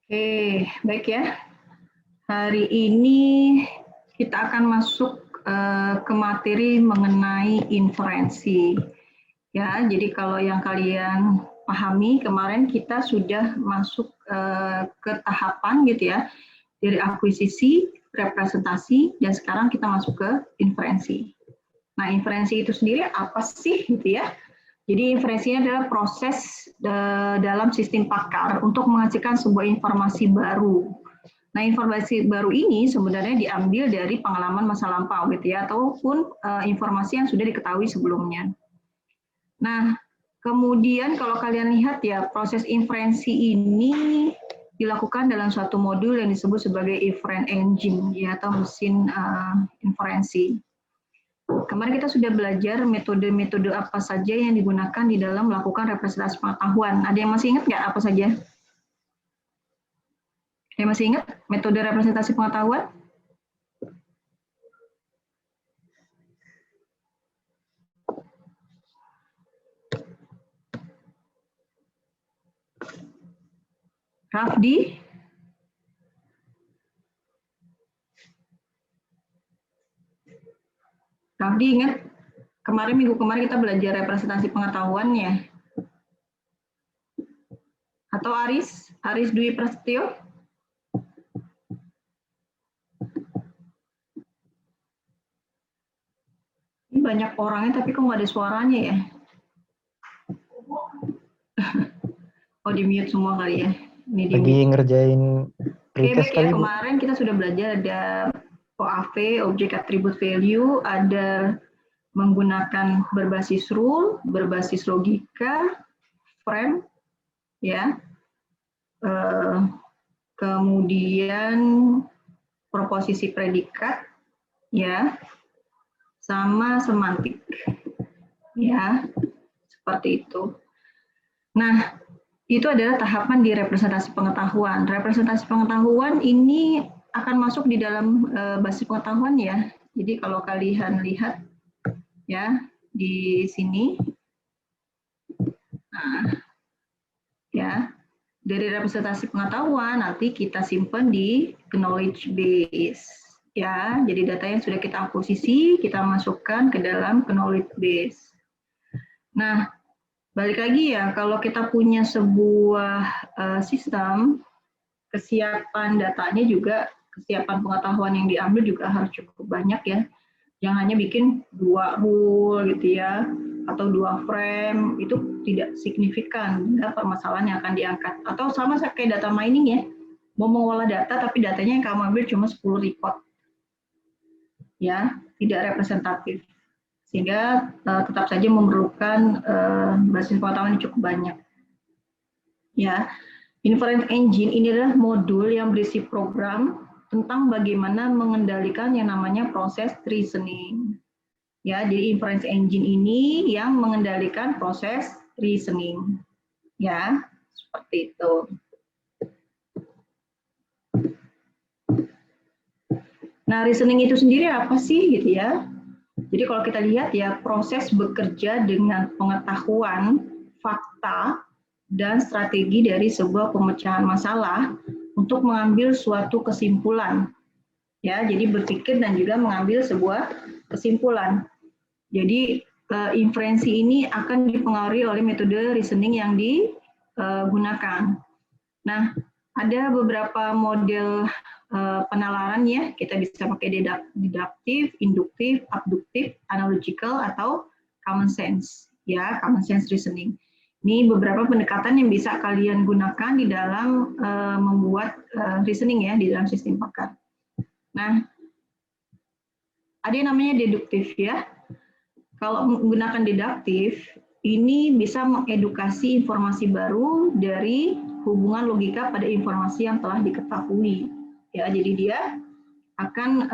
Oke, baik ya. Hari ini kita akan masuk ke materi mengenai inferensi. Ya, jadi kalau yang kalian pahami kemarin kita sudah masuk ke tahapan gitu ya, dari akuisisi, representasi, dan sekarang kita masuk ke inferensi. Nah, inferensi itu sendiri apa sih gitu ya? Jadi inferensinya adalah proses dalam sistem pakar untuk menghasilkan sebuah informasi baru. Nah, informasi baru ini sebenarnya diambil dari pengalaman masa lampau gitu ya, ataupun informasi yang sudah diketahui sebelumnya. Nah, kemudian kalau kalian lihat ya, proses inferensi ini dilakukan dalam suatu modul yang disebut sebagai inference engine ya, atau mesin inferensi. Kemarin kita sudah belajar metode-metode apa saja yang digunakan di dalam melakukan representasi pengetahuan. Ada yang masih ingat nggak apa saja? Ada yang masih ingat metode representasi pengetahuan? Rafdi? Rafdi ingat? Minggu kemarin kita belajar representasi pengetahuan ya? Atau Aris Dwi Prasetyo? Ini banyak orangnya tapi kok nggak ada suaranya ya? Oh, di mute semua kali ya? Ini di Lagi mute. ngerjain pretest kali, Bu. Kemarin kita sudah belajar ada OAV, Object Attribute Value, ada menggunakan berbasis rule, berbasis logika, frame, ya. Kemudian proposisi predikat, ya, sama semantik, ya, seperti itu. Nah, itu adalah tahapan di representasi pengetahuan. Representasi pengetahuan ini akan masuk di dalam basis pengetahuan ya. Jadi kalau kalian lihat ya di sini, nah, ya dari representasi pengetahuan nanti kita simpan di knowledge base ya. Jadi data yang sudah kita akuisisi kita masukkan ke dalam knowledge base. Nah, balik lagi ya, kalau kita punya sebuah sistem, kesiapan datanya juga, kesiapan pengetahuan yang diambil juga harus cukup banyak ya. Jangan hanya bikin 2 rule gitu ya, atau 2 frame, itu tidak signifikan ya, permasalahan yang akan diangkat. Atau sama kayak data mining ya, mau mengolah data tapi datanya yang kamu ambil cuma 10 report. Ya, tidak representatif. Sehingga tetap saja memerlukan basis pengetahuan yang cukup banyak. Ya, inference engine ini adalah modul yang berisi program tentang bagaimana mengendalikan yang namanya proses reasoning. Ya, jadi inference engine ini yang mengendalikan proses reasoning. Ya, seperti itu. Nah, reasoning itu sendiri apa sih gitu ya? Jadi kalau kita lihat ya, proses bekerja dengan pengetahuan, fakta, dan strategi dari sebuah pemecahan masalah untuk mengambil suatu kesimpulan. Ya, jadi berpikir dan juga mengambil sebuah kesimpulan. Jadi inferensi ini akan dipengaruhi oleh metode reasoning yang digunakan. Nah, ada beberapa model penalaran ya, kita bisa pakai deduktif, induktif, abduktif, analogical, atau common sense, ya, common sense reasoning. Ini beberapa pendekatan yang bisa kalian gunakan di dalam membuat reasoning ya, di dalam sistem pakar. Nah, ada yang namanya deduktif ya. Kalau menggunakan deduktif, ini bisa mengedukasi informasi baru dari hubungan logika pada informasi yang telah diketahui. Ya, jadi dia akan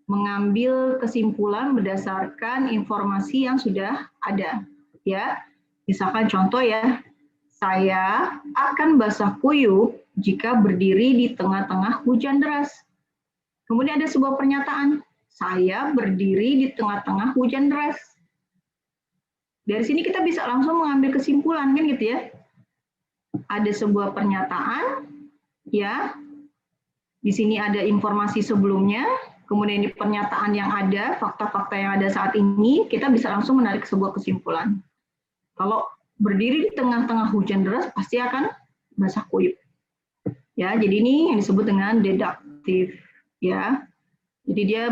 mengambil kesimpulan berdasarkan informasi yang sudah ada. Ya, misalkan contoh ya, saya akan basah kuyup jika berdiri di tengah-tengah hujan deras. Kemudian ada sebuah pernyataan, saya berdiri di tengah-tengah hujan deras. Dari sini kita bisa langsung mengambil kesimpulan kan gitu ya. Ada sebuah pernyataan, ya. Di sini ada informasi sebelumnya, kemudian di pernyataan yang ada, fakta-fakta yang ada saat ini, kita bisa langsung menarik sebuah kesimpulan. Kalau berdiri di tengah-tengah hujan deras, pasti akan basah kuyup. Ya, jadi ini yang disebut dengan deduktif, ya. Jadi dia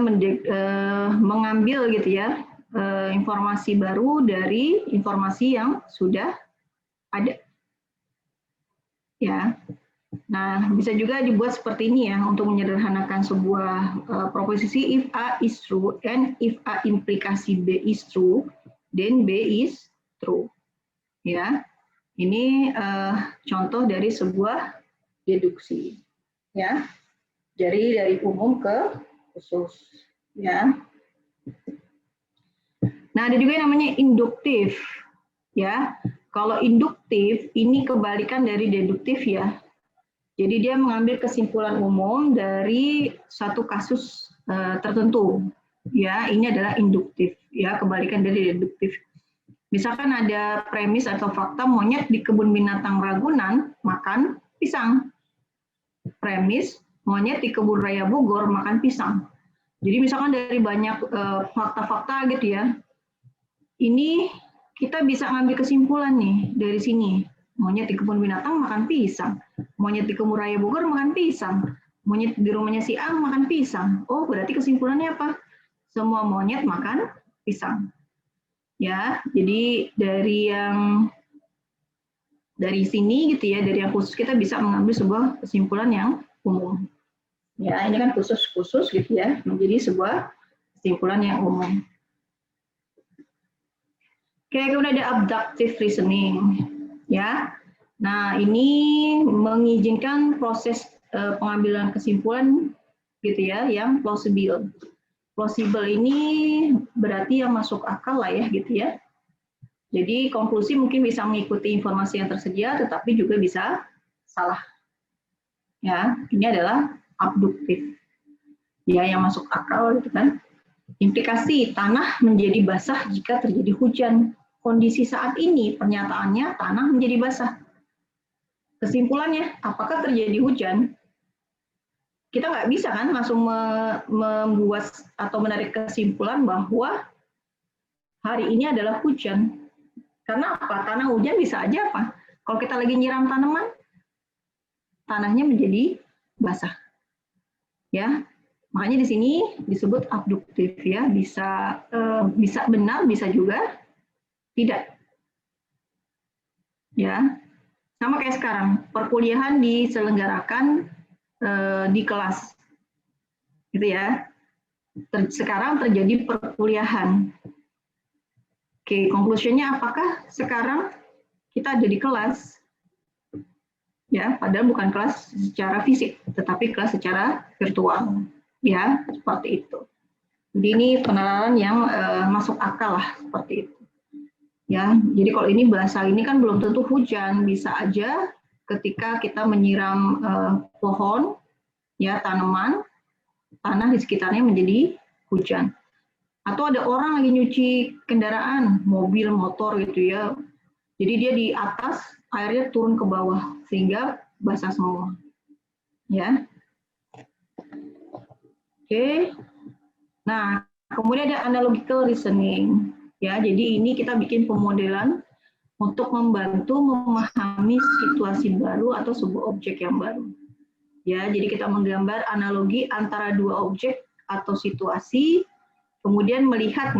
mengambil gitu ya informasi baru dari informasi yang sudah ada. Ya. Nah, bisa juga dibuat seperti ini ya untuk menyederhanakan sebuah proposisi. If A is true and if A implikasi B is true, then B is true. Ya, ini contoh dari sebuah deduksi. Ya, dari umum ke khusus. Ya. Nah, ada juga yang namanya induktif. Ya, kalau induktif ini kebalikan dari deduktif ya. Jadi dia mengambil kesimpulan umum dari satu kasus tertentu. Ya, ini adalah induktif, ya, kebalikan dari deduktif. Misalkan ada premis atau fakta monyet di kebun binatang Ragunan makan pisang. Premis monyet di kebun raya Bogor makan pisang. Jadi misalkan dari banyak fakta-fakta gitu ya. Ini kita bisa ngambil kesimpulan nih dari sini. Monyet di kebun binatang makan pisang. Monyet di kebun raya Bogor makan pisang. Monyet di rumahnya si A makan pisang. Oh, berarti kesimpulannya apa? Semua monyet makan pisang. Ya, jadi dari sini gitu ya, dari yang khusus kita bisa mengambil sebuah kesimpulan yang umum. Ya, ini kan khusus gitu ya, menjadi sebuah kesimpulan yang umum. Oke, kemudian ada abductive reasoning. Ya, nah ini mengizinkan proses pengambilan kesimpulan gitu ya, yang plausible. Plausible ini berarti yang masuk akal lah ya gitu ya. Jadi konklusi mungkin bisa mengikuti informasi yang tersedia, tetapi juga bisa salah. Ya, ini adalah abduktif. Ya, yang masuk akal gitu kan. Implikasi tanah menjadi basah jika terjadi hujan. Kondisi saat ini pernyataannya tanah menjadi basah. Kesimpulannya, apakah terjadi hujan? Kita nggak bisa kan langsung membuat atau menarik kesimpulan bahwa hari ini adalah hujan. Karena apa? Tanah hujan bisa aja apa? Kalau kita lagi nyiram tanaman, tanahnya menjadi basah. Ya, makanya di sini disebut abduktif ya, bisa benar, bisa juga tidak. Ya, sama kayak sekarang, perkuliahan diselenggarakan di kelas, gitu ya. Sekarang terjadi perkuliahan. Oke, conclusion-nya apakah sekarang kita ada di kelas? Ya, padahal bukan kelas secara fisik, tetapi kelas secara virtual. Ya, seperti itu. Jadi ini penalaran yang masuk akal lah, seperti itu. Ya, jadi kalau ini bahasa ini kan belum tentu hujan, bisa aja ketika kita menyiram pohon, ya tanaman, tanah di sekitarnya menjadi hujan. Atau ada orang lagi nyuci kendaraan, mobil, motor gitu ya. Jadi dia di atas, airnya turun ke bawah sehingga basah semua. Ya. Oke. Nah, kemudian ada analogical reasoning. Ya, jadi ini kita bikin pemodelan untuk membantu memahami situasi baru atau sebuah objek yang baru. Ya, jadi kita menggambar analogi antara dua objek atau situasi, kemudian melihat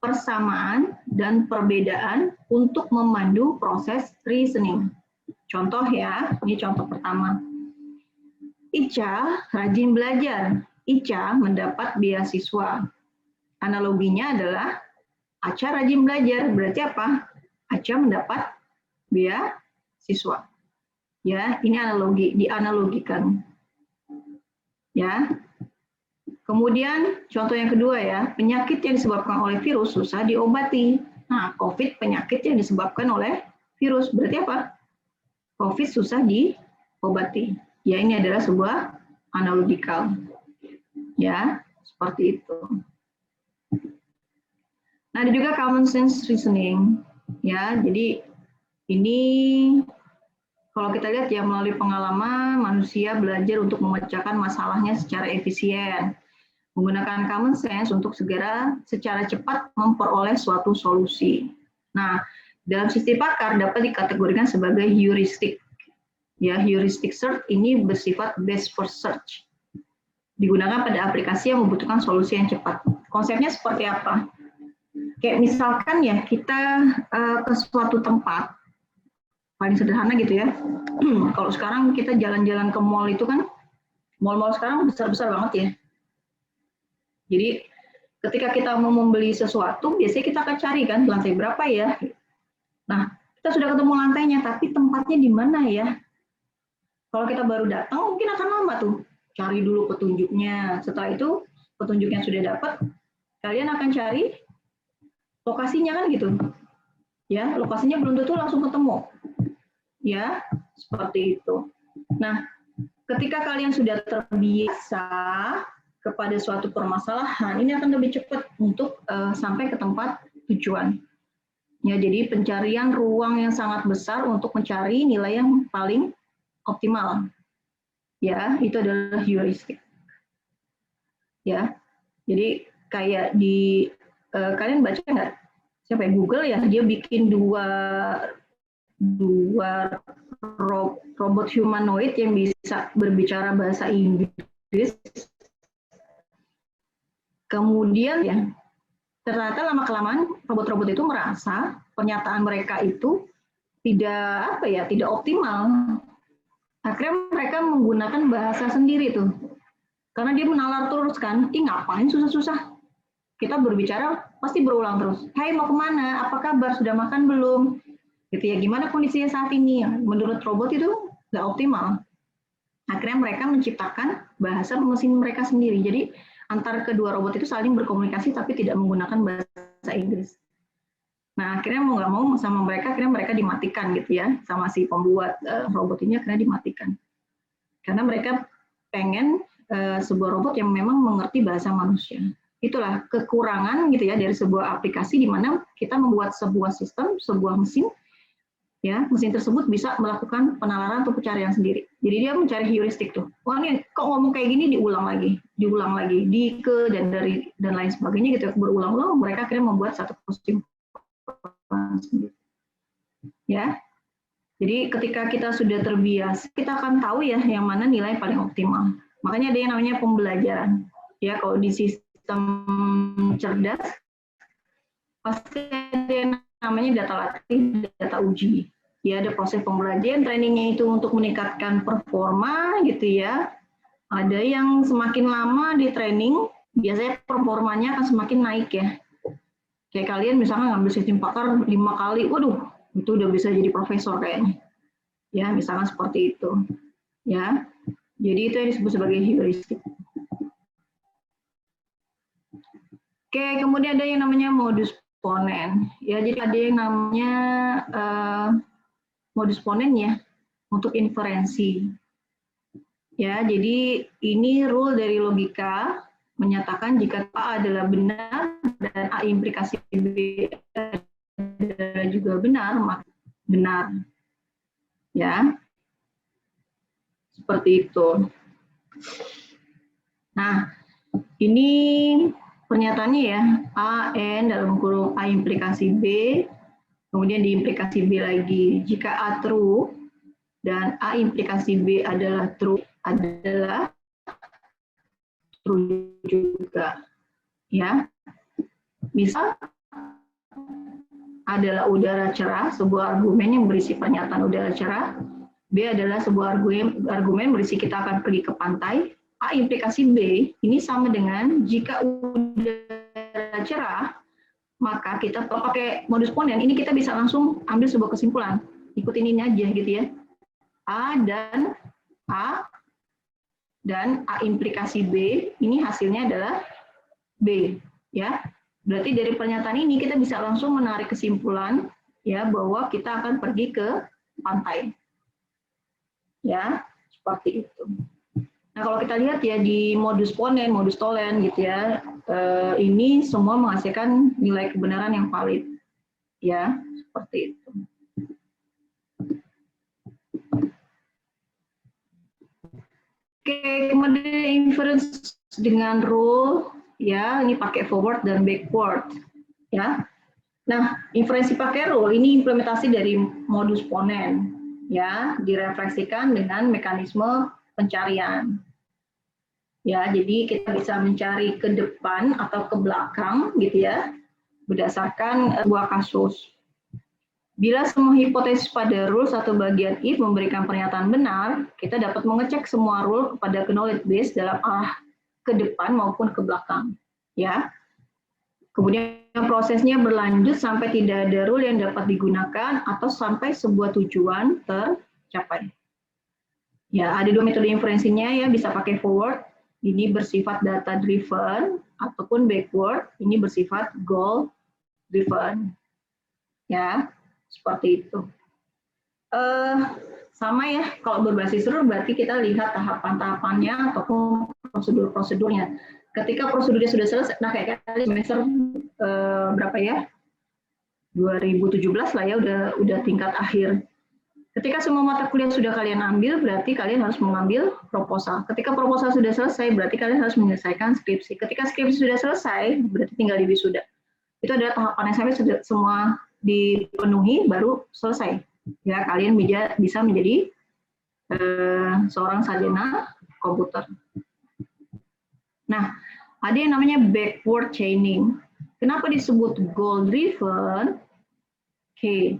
persamaan dan perbedaan untuk memandu proses reasoning. Contoh ya, ini contoh pertama. Ica rajin belajar. Ica mendapat beasiswa. Analoginya adalah Aca rajin belajar, berarti apa? Aca mendapat beasiswa. Ya, ini analogi, dianalogikan. Ya. Kemudian contoh yang kedua ya, penyakit yang disebabkan oleh virus susah diobati. Nah, COVID penyakit yang disebabkan oleh virus, berarti apa? COVID susah diobati. Ya, ini adalah sebuah analogical. Ya, seperti itu. Nah, ada juga common sense reasoning. Ya, jadi ini Kalau kita lihat ya melalui pengalaman, manusia belajar untuk memecahkan masalahnya secara efisien, menggunakan common sense untuk secara cepat memperoleh suatu solusi. Nah, dalam sistem pakar dapat dikategorikan sebagai heuristik. Ya, heuristic search ini bersifat best first search. Digunakan pada aplikasi yang membutuhkan solusi yang cepat. Konsepnya seperti apa? Kayak misalkan ya kita ke suatu tempat, paling sederhana gitu ya. Kalau sekarang kita jalan-jalan ke mall itu kan, mall-mall sekarang besar-besar banget ya. Jadi ketika kita mau membeli sesuatu, biasanya kita akan cari kan lantai berapa ya. Nah, kita sudah ketemu lantainya, tapi tempatnya di mana ya? Kalau kita baru datang, mungkin akan lama tuh. Cari dulu petunjuknya. Setelah itu, petunjuknya sudah dapat, kalian akan cari lokasinya kan gitu. Ya, lokasinya belum tentu langsung ketemu. Ya, seperti itu. Nah, ketika kalian sudah terbiasa kepada suatu permasalahan, ini akan lebih cepat untuk sampai ke tempat tujuan. Ya, jadi pencarian ruang yang sangat besar untuk mencari nilai yang paling optimal. Ya, itu adalah heuristik. Ya, jadi kayak di kalian baca nggak? Siapa ya, Google ya, dia bikin dua robot humanoid yang bisa berbicara bahasa Inggris. Kemudian ya, ternyata lama-kelamaan robot-robot itu merasa pernyataan mereka itu tidak optimal. Akhirnya mereka menggunakan bahasa sendiri tuh. Karena dia menalar terus kan, ngapain susah-susah? Kita berbicara pasti berulang terus. Hai, mau kemana? Apa kabar? Sudah makan belum? Gitu ya, gimana kondisinya saat ini? Menurut robot itu nggak optimal. Akhirnya mereka menciptakan bahasa mesin mereka sendiri. Jadi antara kedua robot itu saling berkomunikasi tapi tidak menggunakan bahasa Inggris. Nah, akhirnya mau nggak mau sama mereka, akhirnya mereka dimatikan gitu ya, sama si pembuat robot ini akhirnya dimatikan. Karena mereka pengen sebuah robot yang memang mengerti bahasa manusia. Itulah kekurangan gitu ya dari sebuah aplikasi di mana kita membuat sebuah sistem, sebuah mesin, ya mesin tersebut bisa melakukan penalaran atau pencarian sendiri. Jadi dia mencari heuristik tuh. Wah ini kok ngomong kayak gini diulang lagi, dan lain sebagainya gitu. Berulang-ulang mereka akhirnya membuat satu kesimpulan sendiri. Ya. Jadi ketika kita sudah terbiasa, kita akan tahu ya yang mana nilai paling optimal. Makanya ada yang namanya pembelajaran. Ya, kalau di sistem cerdas pasti ada yang namanya data latih, data uji. Ya, ada proses pembelajaran, trainingnya itu untuk meningkatkan performa gitu ya. Ada yang semakin lama di training, biasanya performanya akan semakin naik ya. Kayak kalian misalnya ngambil sistem pakar 5 kali, waduh, itu udah bisa jadi profesor kayaknya. Ya, misalkan seperti itu. Ya. Jadi itu yang disebut sebagai heuristik. Oke, kemudian ada yang namanya modus ponen. Ya, jadi ada yang namanya modus ponen ya untuk inferensi. Ya, jadi ini rule dari logika menyatakan jika A adalah benar dan A implikasi B adalah juga benar, maka benar. Ya, seperti itu. Nah, ini pernyataannya ya, A, N dalam kurung A implikasi B, kemudian diimplikasi B lagi. Jika A true dan A implikasi B adalah true juga. Ya, misal adalah udara cerah, sebuah argumen yang berisi pernyataan udara cerah. B adalah sebuah argumen berisi kita akan pergi ke pantai. A implikasi B ini sama dengan jika udara cerah, maka kita pakai modus ponen ini kita bisa langsung ambil sebuah kesimpulan. Ikutin ini aja gitu ya. A dan A implikasi B ini hasilnya adalah B ya. Berarti dari pernyataan ini kita bisa langsung menarik kesimpulan ya bahwa kita akan pergi ke pantai. Ya, seperti itu. Nah, kalau kita lihat ya di modus ponen, modus tolen gitu ya, ini semua menghasilkan nilai kebenaran yang valid. Ya, seperti itu. Oke, kemudian inference dengan rule, ya, ini pakai forward dan backward, ya. Nah, inferensi pakai rule ini implementasi dari modus ponen, ya, direfleksikan dengan mekanisme pencarian. Ya, jadi kita bisa mencari ke depan atau ke belakang, gitu ya, berdasarkan sebuah kasus. Bila semua hipotesis pada rules atau bagian if memberikan pernyataan benar, kita dapat mengecek semua rule kepada knowledge base dalam arah ke depan maupun ke belakang. Ya. Kemudian prosesnya berlanjut sampai tidak ada rule yang dapat digunakan atau sampai sebuah tujuan tercapai. Ya, ada dua metode inferensinya ya, bisa pakai forward, ini bersifat data driven, ataupun backward, ini bersifat goal driven. Ya, seperti itu. Sama ya, kalau berbasis rule berarti kita lihat tahapan-tahapannya ataupun prosedur-prosedurnya. Ketika prosedurnya sudah selesai, nah kayak kali semester berapa ya? 2017 lah ya, udah tingkat akhir. Ketika semua mata kuliah sudah kalian ambil, berarti kalian harus mengambil proposal. Ketika proposal sudah selesai, berarti kalian harus menyelesaikan skripsi. Ketika skripsi sudah selesai, berarti tinggal di wisuda. Itu adalah tahapannya sampai sudah semua dipenuhi, baru selesai. Ya, kalian bisa menjadi seorang sarjana komputer. Nah, ada yang namanya backward chaining. Kenapa disebut goal driven? Oke,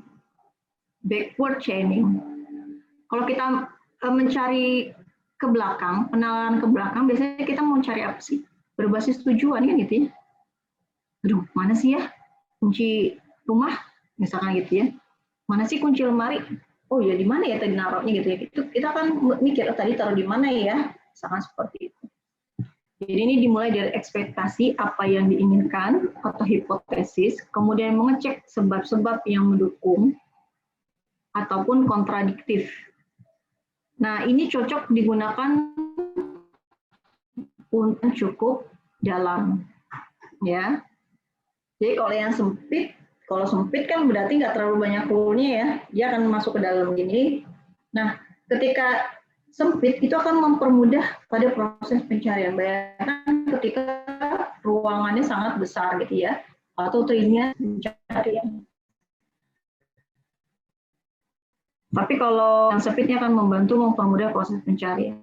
backward chaining. Kalau kita mencari ke belakang, penalaran ke belakang, biasanya kita mau cari apa sih? Berbasis tujuan kan gitu ya. Aduh, mana sih ya kunci rumah? Misalkan gitu ya. Mana sih kunci lemari? Oh ya, di mana ya tadi naruhnya gitu ya. Itu kita kan mikir, oh, tadi taruh di mana ya? Misalkan seperti itu. Jadi ini dimulai dari ekspektasi apa yang diinginkan atau hipotesis, kemudian mengecek sebab-sebab yang mendukung ataupun kontradiktif. Nah, ini cocok digunakan untuk cukup dalam, ya. Jadi kalau yang sempit, kalau sempit kan berarti nggak terlalu banyak rule-nya ya, dia akan masuk ke dalam gini. Nah, ketika sempit itu akan mempermudah pada proses pencarian. Bayangkan ketika ruangannya sangat besar gitu ya, atau tree-nya pencarian. Tapi kalau yang sempitnya akan membantu mempermudah proses pencarian.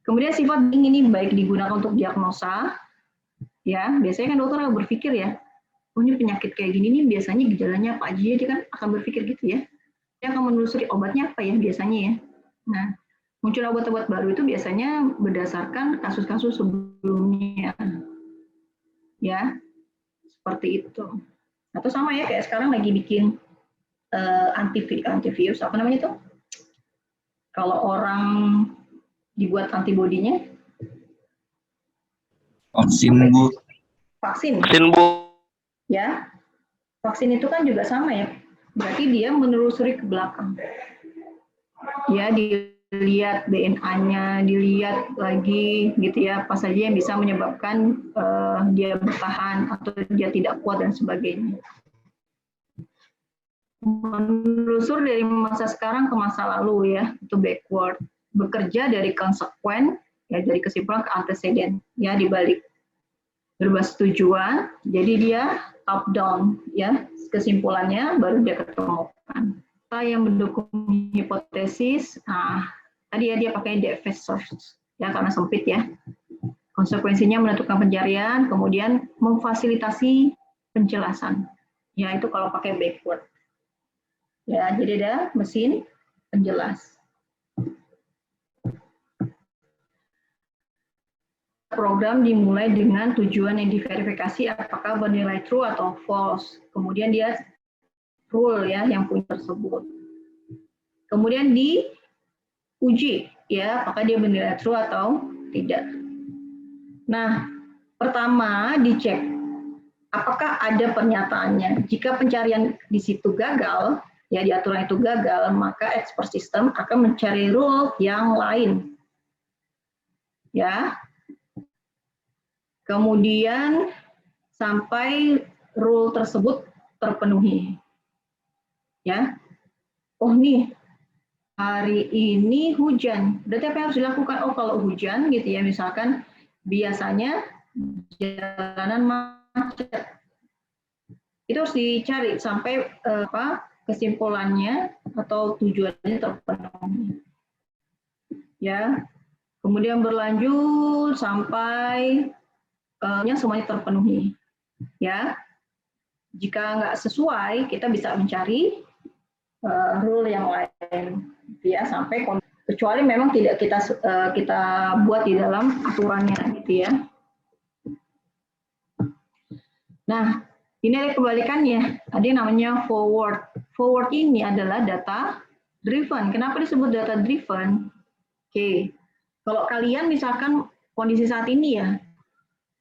Kemudian sifat ini baik digunakan untuk diagnosa, ya biasanya kan dokter akan berpikir ya, oh ini penyakit kayak gini nih biasanya gejalanya apa aja, dia kan akan berpikir gitu ya. Dia akan menelusuri obatnya apa ya biasanya ya. Nah, muncul obat-obat baru itu biasanya berdasarkan kasus-kasus sebelumnya. Ya, seperti itu. Atau sama ya, kayak sekarang lagi bikin antivirus, apa namanya tuh? Kalau orang dibuat antibodinya? Vaksin, Bu. Vaksin. Vaksin, Bu. Ya, vaksin itu kan juga sama ya. Berarti dia menelusuri ke belakang. Ya, dilihat DNA-nya, dilihat lagi gitu ya, apa saja yang bisa menyebabkan dia bertahan atau dia tidak kuat dan sebagainya. Menelusur dari masa sekarang ke masa lalu ya, itu backward. Bekerja dari konsekuen, ya dari kesimpulan ke antecedent, ya dibalik. Berbasis tujuan, jadi dia top down, ya kesimpulannya baru dia ketemukan. Yang mendukung hipotesis, nah tadi ya dia pakai DFS source, ya karena sempit ya. Konsekuensinya menentukan pencarian, kemudian memfasilitasi penjelasan, ya itu kalau pakai backward. Ya, jadi ada mesin penjelas. Program dimulai dengan tujuan yang diverifikasi apakah bernilai true atau false. Kemudian dia rule ya yang punya tersebut. Kemudian diuji ya apakah dia bernilai true atau tidak. Nah, pertama dicek apakah ada pernyataannya. Jika pencarian di situ gagal, ya di aturan itu gagal, maka expert system akan mencari rule yang lain. Ya. Kemudian sampai rule tersebut terpenuhi. Ya. Oh nih, hari ini hujan. Berarti apa yang harus dilakukan? Oh, kalau hujan gitu ya, misalkan biasanya jalanan macet. Itu harus dicari sampai kesimpulannya atau tujuannya terpenuhi. Ya. Kemudian berlanjut sampai semuanya terpenuhi. Ya. Jika nggak sesuai, kita bisa mencari rule yang lain, ya, sampai kecuali memang tidak kita buat di dalam aturannya, gitu ya. Nah, ini ada kebalikannya, ada yang namanya forward. Forward ini adalah data driven. Kenapa disebut data driven? Oke, kalau kalian misalkan kondisi saat ini ya,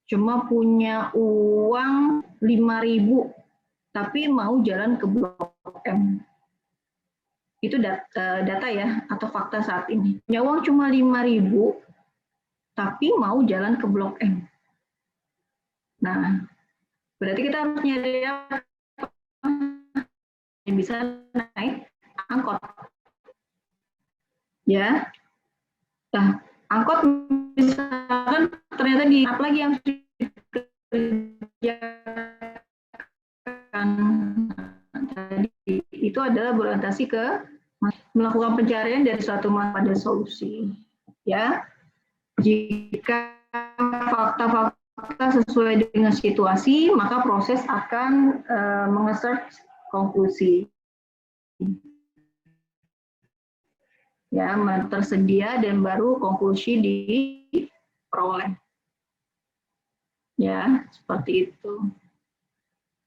cuma punya uang 5.000, tapi mau jalan ke Blok M. Itu data ya, atau fakta saat ini. Punya uang cuma 5.000, tapi mau jalan ke Blok M. Nah, berarti kita harus nyari apa yang bisa naik angkot. Ya. Nah, angkot misalkan ternyata di apa lagi yang dikerjakan tadi itu adalah berorientasi ke melakukan pencarian dari suatu masalah pada solusi. Ya, jika fakta-fakta sesuai dengan situasi, maka proses akan mengesearch konklusi. Ya, tersedia dan baru konklusi diperoleh. Ya, seperti itu.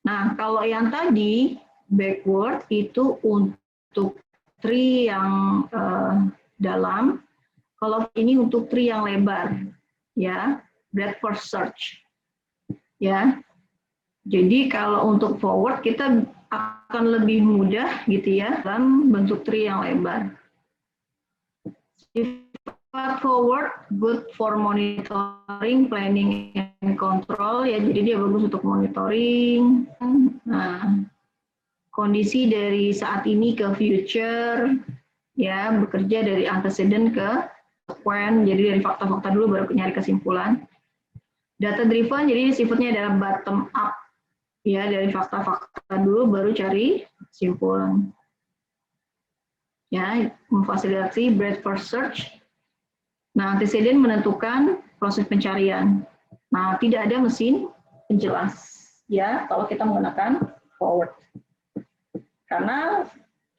Nah, kalau yang tadi backward itu untuk tree yang dalam, kalau ini untuk tree yang lebar, ya, breadth first search, ya. Jadi kalau untuk forward kita akan lebih mudah, gitu ya, dalam bentuk tree yang lebar. Sifat forward good for monitoring, planning, and control, ya. Jadi dia bagus untuk monitoring. Nah, kondisi dari saat ini ke future, ya, bekerja dari antecedent ke subsequent, jadi dari fakta-fakta dulu baru nyari kesimpulan. Data driven, jadi sifatnya adalah bottom up, ya, dari fakta-fakta dulu baru cari kesimpulan. Ya, memfasilitasi breadth first search. Nah, antecedent menentukan proses pencarian. Nah, tidak ada mesin penjelas, ya, kalau kita menggunakan forward. Karena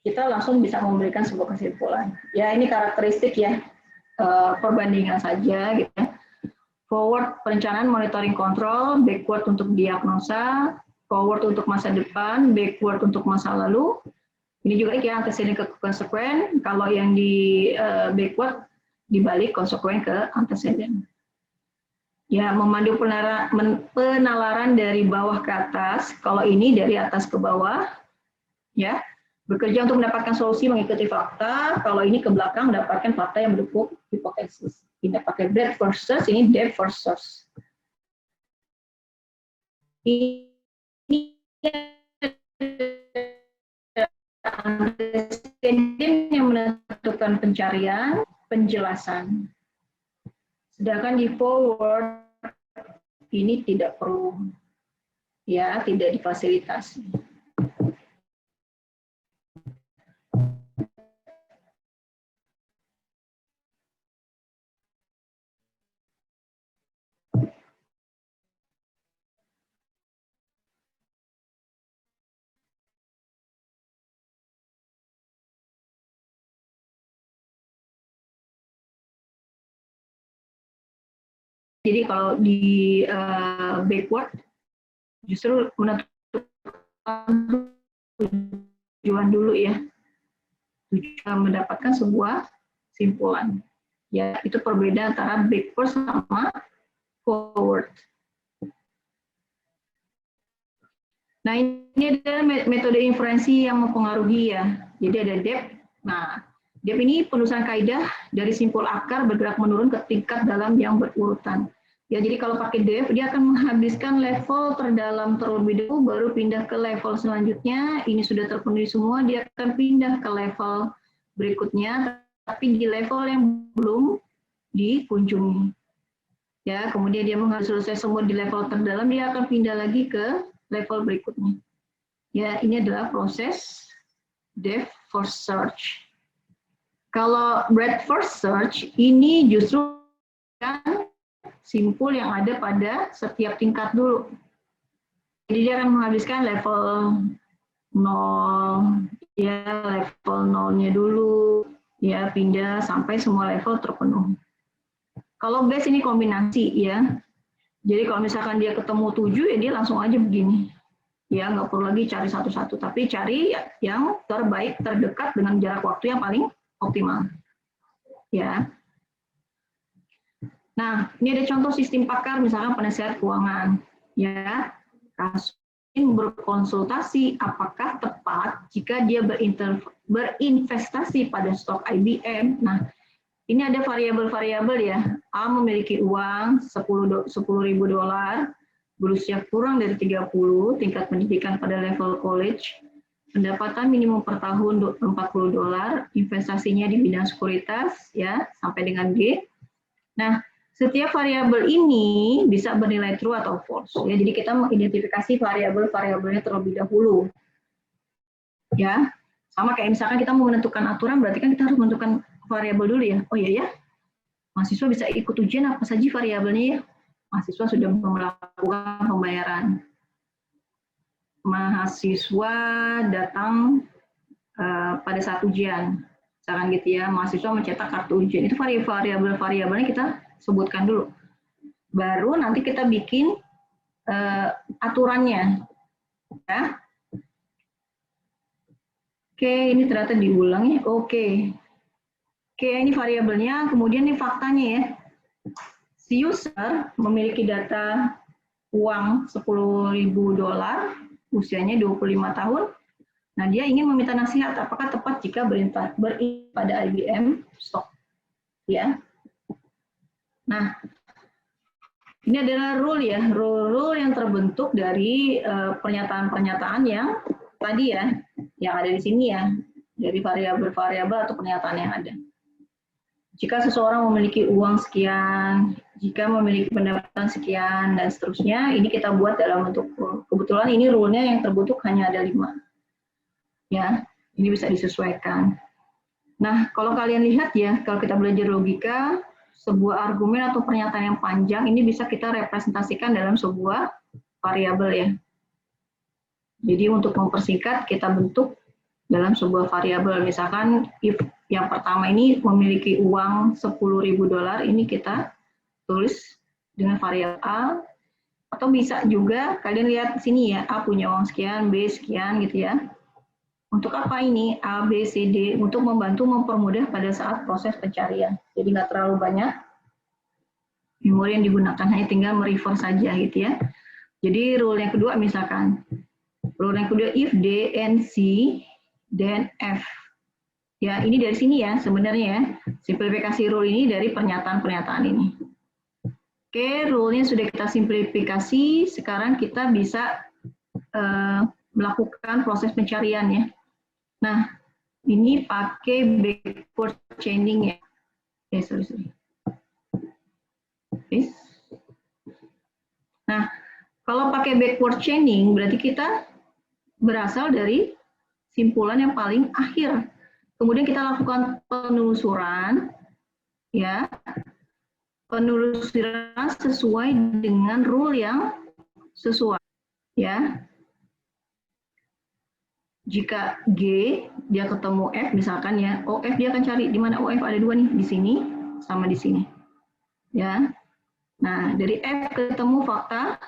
kita langsung bisa memberikan sebuah kesimpulan. Ya, ini karakteristik ya, perbandingan saja, gitu ya. Forward perencanaan, monitoring, control, backward untuk diagnosa, forward untuk masa depan, backward untuk masa lalu. Ini juga yang antecedent ke konsekuen, kalau yang di backward dibalik konsekuen ke antecedent. Ya, memandu penalaran dari bawah ke atas, kalau ini dari atas ke bawah, ya. Bekerja untuk mendapatkan solusi mengikuti fakta, kalau ini ke belakang mendapatkan fakta yang mendukung hipotesis. Tidak pakai breadth first search, ini depth first search. Ini antecedent yang menentukan pencarian, penjelasan. Sedangkan di forward ini tidak perlu, ya, tidak difasilitasi. Jadi kalau di backward justru menentukan tujuan dulu ya, tujuan mendapatkan sebuah kesimpulan. Ya, itu perbedaan antara backward sama forward. Nah, ini adalah metode inferensi yang mempengaruhi ya. Jadi ada depth. Nah, depth ini penulisan kaidah dari simpul akar bergerak menurun ke tingkat dalam yang berurutan. Ya, jadi kalau pakai depth, dia akan menghabiskan level terdalam terlebih dahulu, baru pindah ke level selanjutnya. Ini sudah terpenuhi semua, dia akan pindah ke level berikutnya, tapi di level yang belum dikunjungi. Ya, kemudian dia selesai semua di level terdalam, dia akan pindah lagi ke level berikutnya. Ya, ini adalah proses depth first search. Kalau breadth first search ini justru kan simpul yang ada pada setiap tingkat dulu. Jadi dia akan menghabiskan level 0, ya level 0-nya dulu, ya pindah sampai semua level terpenuhi. Kalau base ini kombinasi ya, jadi kalau misalkan dia ketemu 7 ya dia langsung aja begini. Ya nggak perlu lagi cari satu-satu, tapi cari yang terbaik, terdekat dengan jarak waktu yang paling optimal. Ya. Nah, ini ada contoh sistem pakar, misalkan penasihat keuangan. Ya, kasus berkonsultasi apakah tepat jika dia berinvestasi pada stok IBM. Nah, ini ada variabel-variabel ya. A memiliki uang $10.000, berusia kurang dari 30, tingkat pendidikan pada level college, pendapatan minimum per tahun $40, investasinya di bidang sekuritas ya sampai dengan G. Nah, setiap variabel ini bisa bernilai true atau false. Ya, jadi kita mengidentifikasi variabel-variabelnya terlebih dahulu. Ya, sama kayak misalkan kita mau menentukan aturan, berarti kan kita harus menentukan variabel dulu ya. Oh iya ya, mahasiswa bisa ikut ujian apa saja variabelnya ya. Mahasiswa sudah melakukan pembayaran. Mahasiswa datang pada saat ujian, misalkan gitu ya. Mahasiswa mencetak kartu ujian. Itu variabel-variabelnya kita sebutkan dulu. Baru nanti kita bikin aturannya. Ya. Oke, ini ternyata diulang ya. Oke, ini variabelnya, kemudian ini faktanya ya. Si user memiliki data uang $10.000, usianya 25 tahun. Nah, dia ingin meminta nasihat apakah tepat jika berinvestasi pada IBM stock. Ya. Nah, ini adalah rule ya, rule yang terbentuk dari pernyataan-pernyataan yang tadi ya, yang ada di sini ya, dari variabel-variabel atau pernyataan yang ada. Jika seseorang memiliki uang sekian, jika memiliki pendapatan sekian, dan seterusnya, ini kita buat dalam bentuk rule. Kebetulan ini rule-nya yang terbentuk hanya ada 5. Ya, ini bisa disesuaikan. Nah, kalau kalian lihat ya, kalau kita belajar logika, sebuah argumen atau pernyataan yang panjang ini bisa kita representasikan dalam sebuah variabel ya. Jadi untuk mempersingkat kita bentuk dalam sebuah variabel. Misalkan if yang pertama ini memiliki uang $10.000, ini kita tulis dengan variabel A, atau bisa juga kalian lihat di sini ya, A punya uang sekian, B sekian gitu ya. Untuk apa ini? A, B, C, D, untuk membantu mempermudah pada saat proses pencarian. Jadi nggak terlalu banyak memori yang digunakan, hanya tinggal merefer saja gitu ya. Jadi rule yang kedua misalkan, rule yang kedua if D and C, then F. Ya, ini dari sini ya sebenarnya ya. Simplifikasi rule ini dari pernyataan-pernyataan ini. Oke, rule-nya sudah kita simplifikasi, sekarang kita bisa melakukan proses pencarian ya. Nah, ini pakai backward chaining ya. Sorry. Nah, kalau pakai backward chaining berarti kita berasal dari simpulan yang paling akhir. Kemudian kita lakukan penelusuran, ya, penelusuran sesuai dengan rule yang sesuai, ya. Jika G dia ketemu F misalkan ya, F dia akan cari di mana F ada 2 nih, di sini sama di sini, ya. Nah dari F ketemu fakta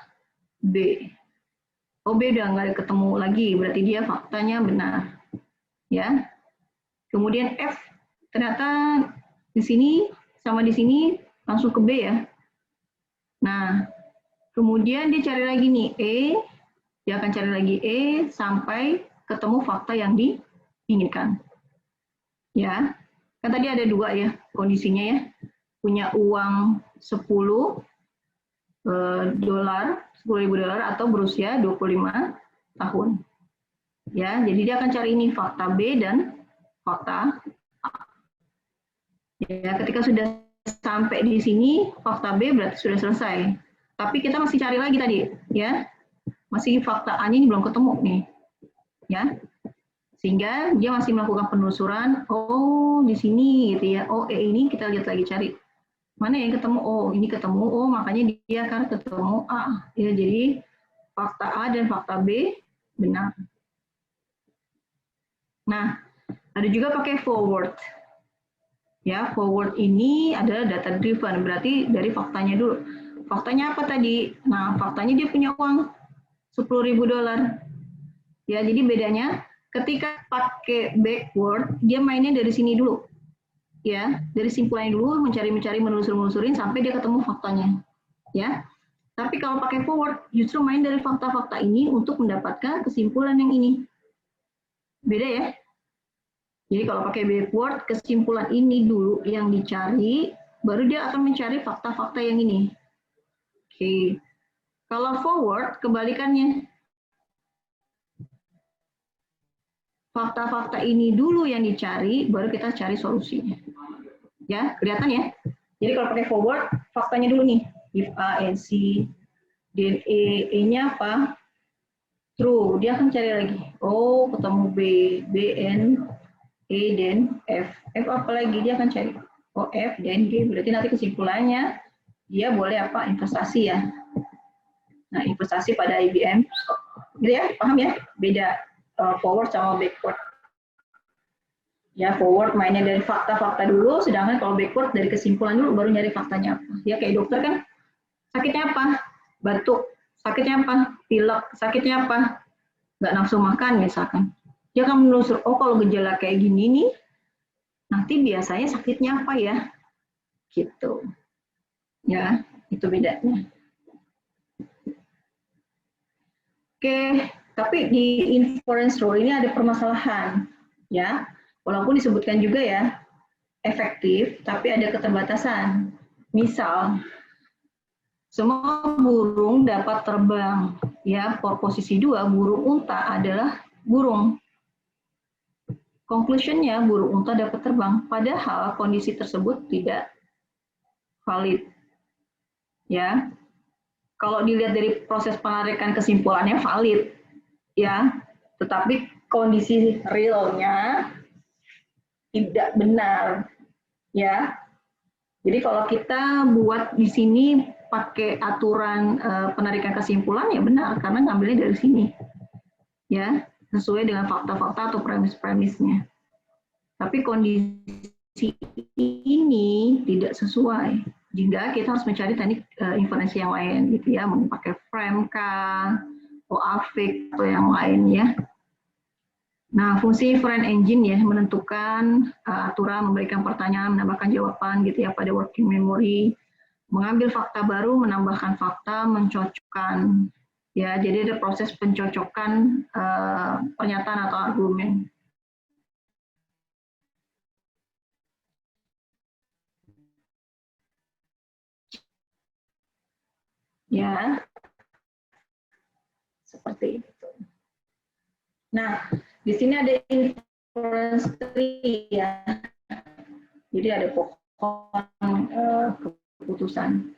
B, B udah nggak ketemu lagi, berarti dia faktanya benar, ya. Kemudian F ternyata di sini sama di sini langsung ke B ya. Nah kemudian dia cari lagi nih dia akan cari lagi sampai ketemu fakta yang diinginkan. Ya, kan tadi ada 2 ya kondisinya ya. Punya uang $10.000 atau berusia 25 tahun. Ya, jadi dia akan cari ini fakta B dan fakta A. Ya, ketika sudah sampai di sini, fakta B berarti sudah selesai. Tapi kita masih cari lagi tadi, ya. Masih fakta A ini belum ketemu nih. Ya. Sehingga dia masih melakukan penelusuran, oh di sini gitu ya. Oh, ini kita lihat lagi cari. Mana yang ketemu? Oh, ini ketemu. Oh, makanya dia akan ketemu A. Ya, jadi fakta A dan fakta B benar. Nah, ada juga pakai forward. Ya, forward ini adalah data driven, berarti dari faktanya dulu. Faktanya apa tadi? Nah, faktanya dia punya uang $10.000. Ya, jadi bedanya ketika pakai backward, dia mainnya dari sini dulu. Ya, dari simpulannya dulu, mencari-mencari, menelusur-menelusurin sampai dia ketemu faktanya. Ya. Tapi kalau pakai forward, justru main dari fakta-fakta ini untuk mendapatkan kesimpulan yang ini. Beda ya? Jadi kalau pakai backward, kesimpulan ini dulu yang dicari, baru dia akan mencari fakta-fakta yang ini. Oke. Kalau forward, kebalikannya. Fakta-fakta ini dulu yang dicari, baru kita cari solusinya. Ya, kelihatan ya? Jadi kalau pakai forward, faktanya dulu nih. If A and C, then E-nya apa? True. Dia akan cari lagi. Oh, ketemu B, B and E dan F. F apa lagi? Dia akan cari. Oh, F dan G. Berarti nanti kesimpulannya dia boleh apa? Investasi ya. Nah, investasi pada IBM. Gitu ya, paham ya? Beda forward sama backward. Ya, forward mainnya dari fakta-fakta dulu, sedangkan kalau backward dari kesimpulan dulu, baru nyari faktanya apa. Ya, kayak dokter kan, sakitnya apa? Batuk. Sakitnya apa? Pilek. Sakitnya apa? Nggak nafsu makan misalkan. Dia akan menelusur, oh kalau gejala kayak gini nih, nanti biasanya sakitnya apa ya? Gitu. Ya, itu bedanya. Oke, tapi di inference rule ini ada permasalahan. Ya, walaupun disebutkan juga ya, efektif, tapi ada keterbatasan. Misal, semua burung dapat terbang. Ya, posisi 2, burung unta adalah burung. Conclusion-nya burung unta dapat terbang, padahal kondisi tersebut tidak valid. Ya, kalau dilihat dari proses penarikan kesimpulannya valid, ya, tetapi kondisi realnya tidak benar, ya. Jadi kalau kita buat di sini pakai aturan penarikan kesimpulan ya benar karena ngambilnya dari sini, ya, sesuai dengan fakta-fakta atau premis-premisnya. Tapi kondisi ini tidak sesuai, jika kita harus mencari teknik inferensi yang lain, gitu ya, memakai frame kah, OAFIC atau yang lain ya. Nah, fungsi inference engine ya menentukan aturan, memberikan pertanyaan, menambahkan jawaban gitu ya pada working memory, mengambil fakta baru, menambahkan fakta, mencocokkan. Ya, jadi ada proses pencocokan pernyataan atau argumen. Ya, seperti itu. Nah, di sini ada inference tree ya. Jadi ada pohon keputusan.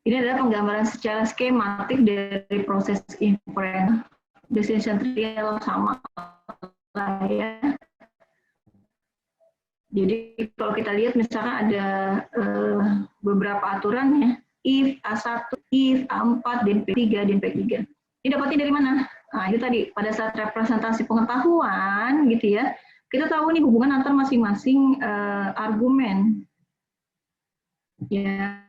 Ini adalah penggambaran secara skematik dari proses inference. Decision tree sama lah ya. Jadi kalau kita lihat misalkan ada beberapa aturan ya, if A1, if A4, dan P3, dan P3. Ini dapatnya dari mana? Nah, itu tadi pada saat representasi pengetahuan gitu ya, kita tahu nih hubungan antar masing-masing argumen. Ya.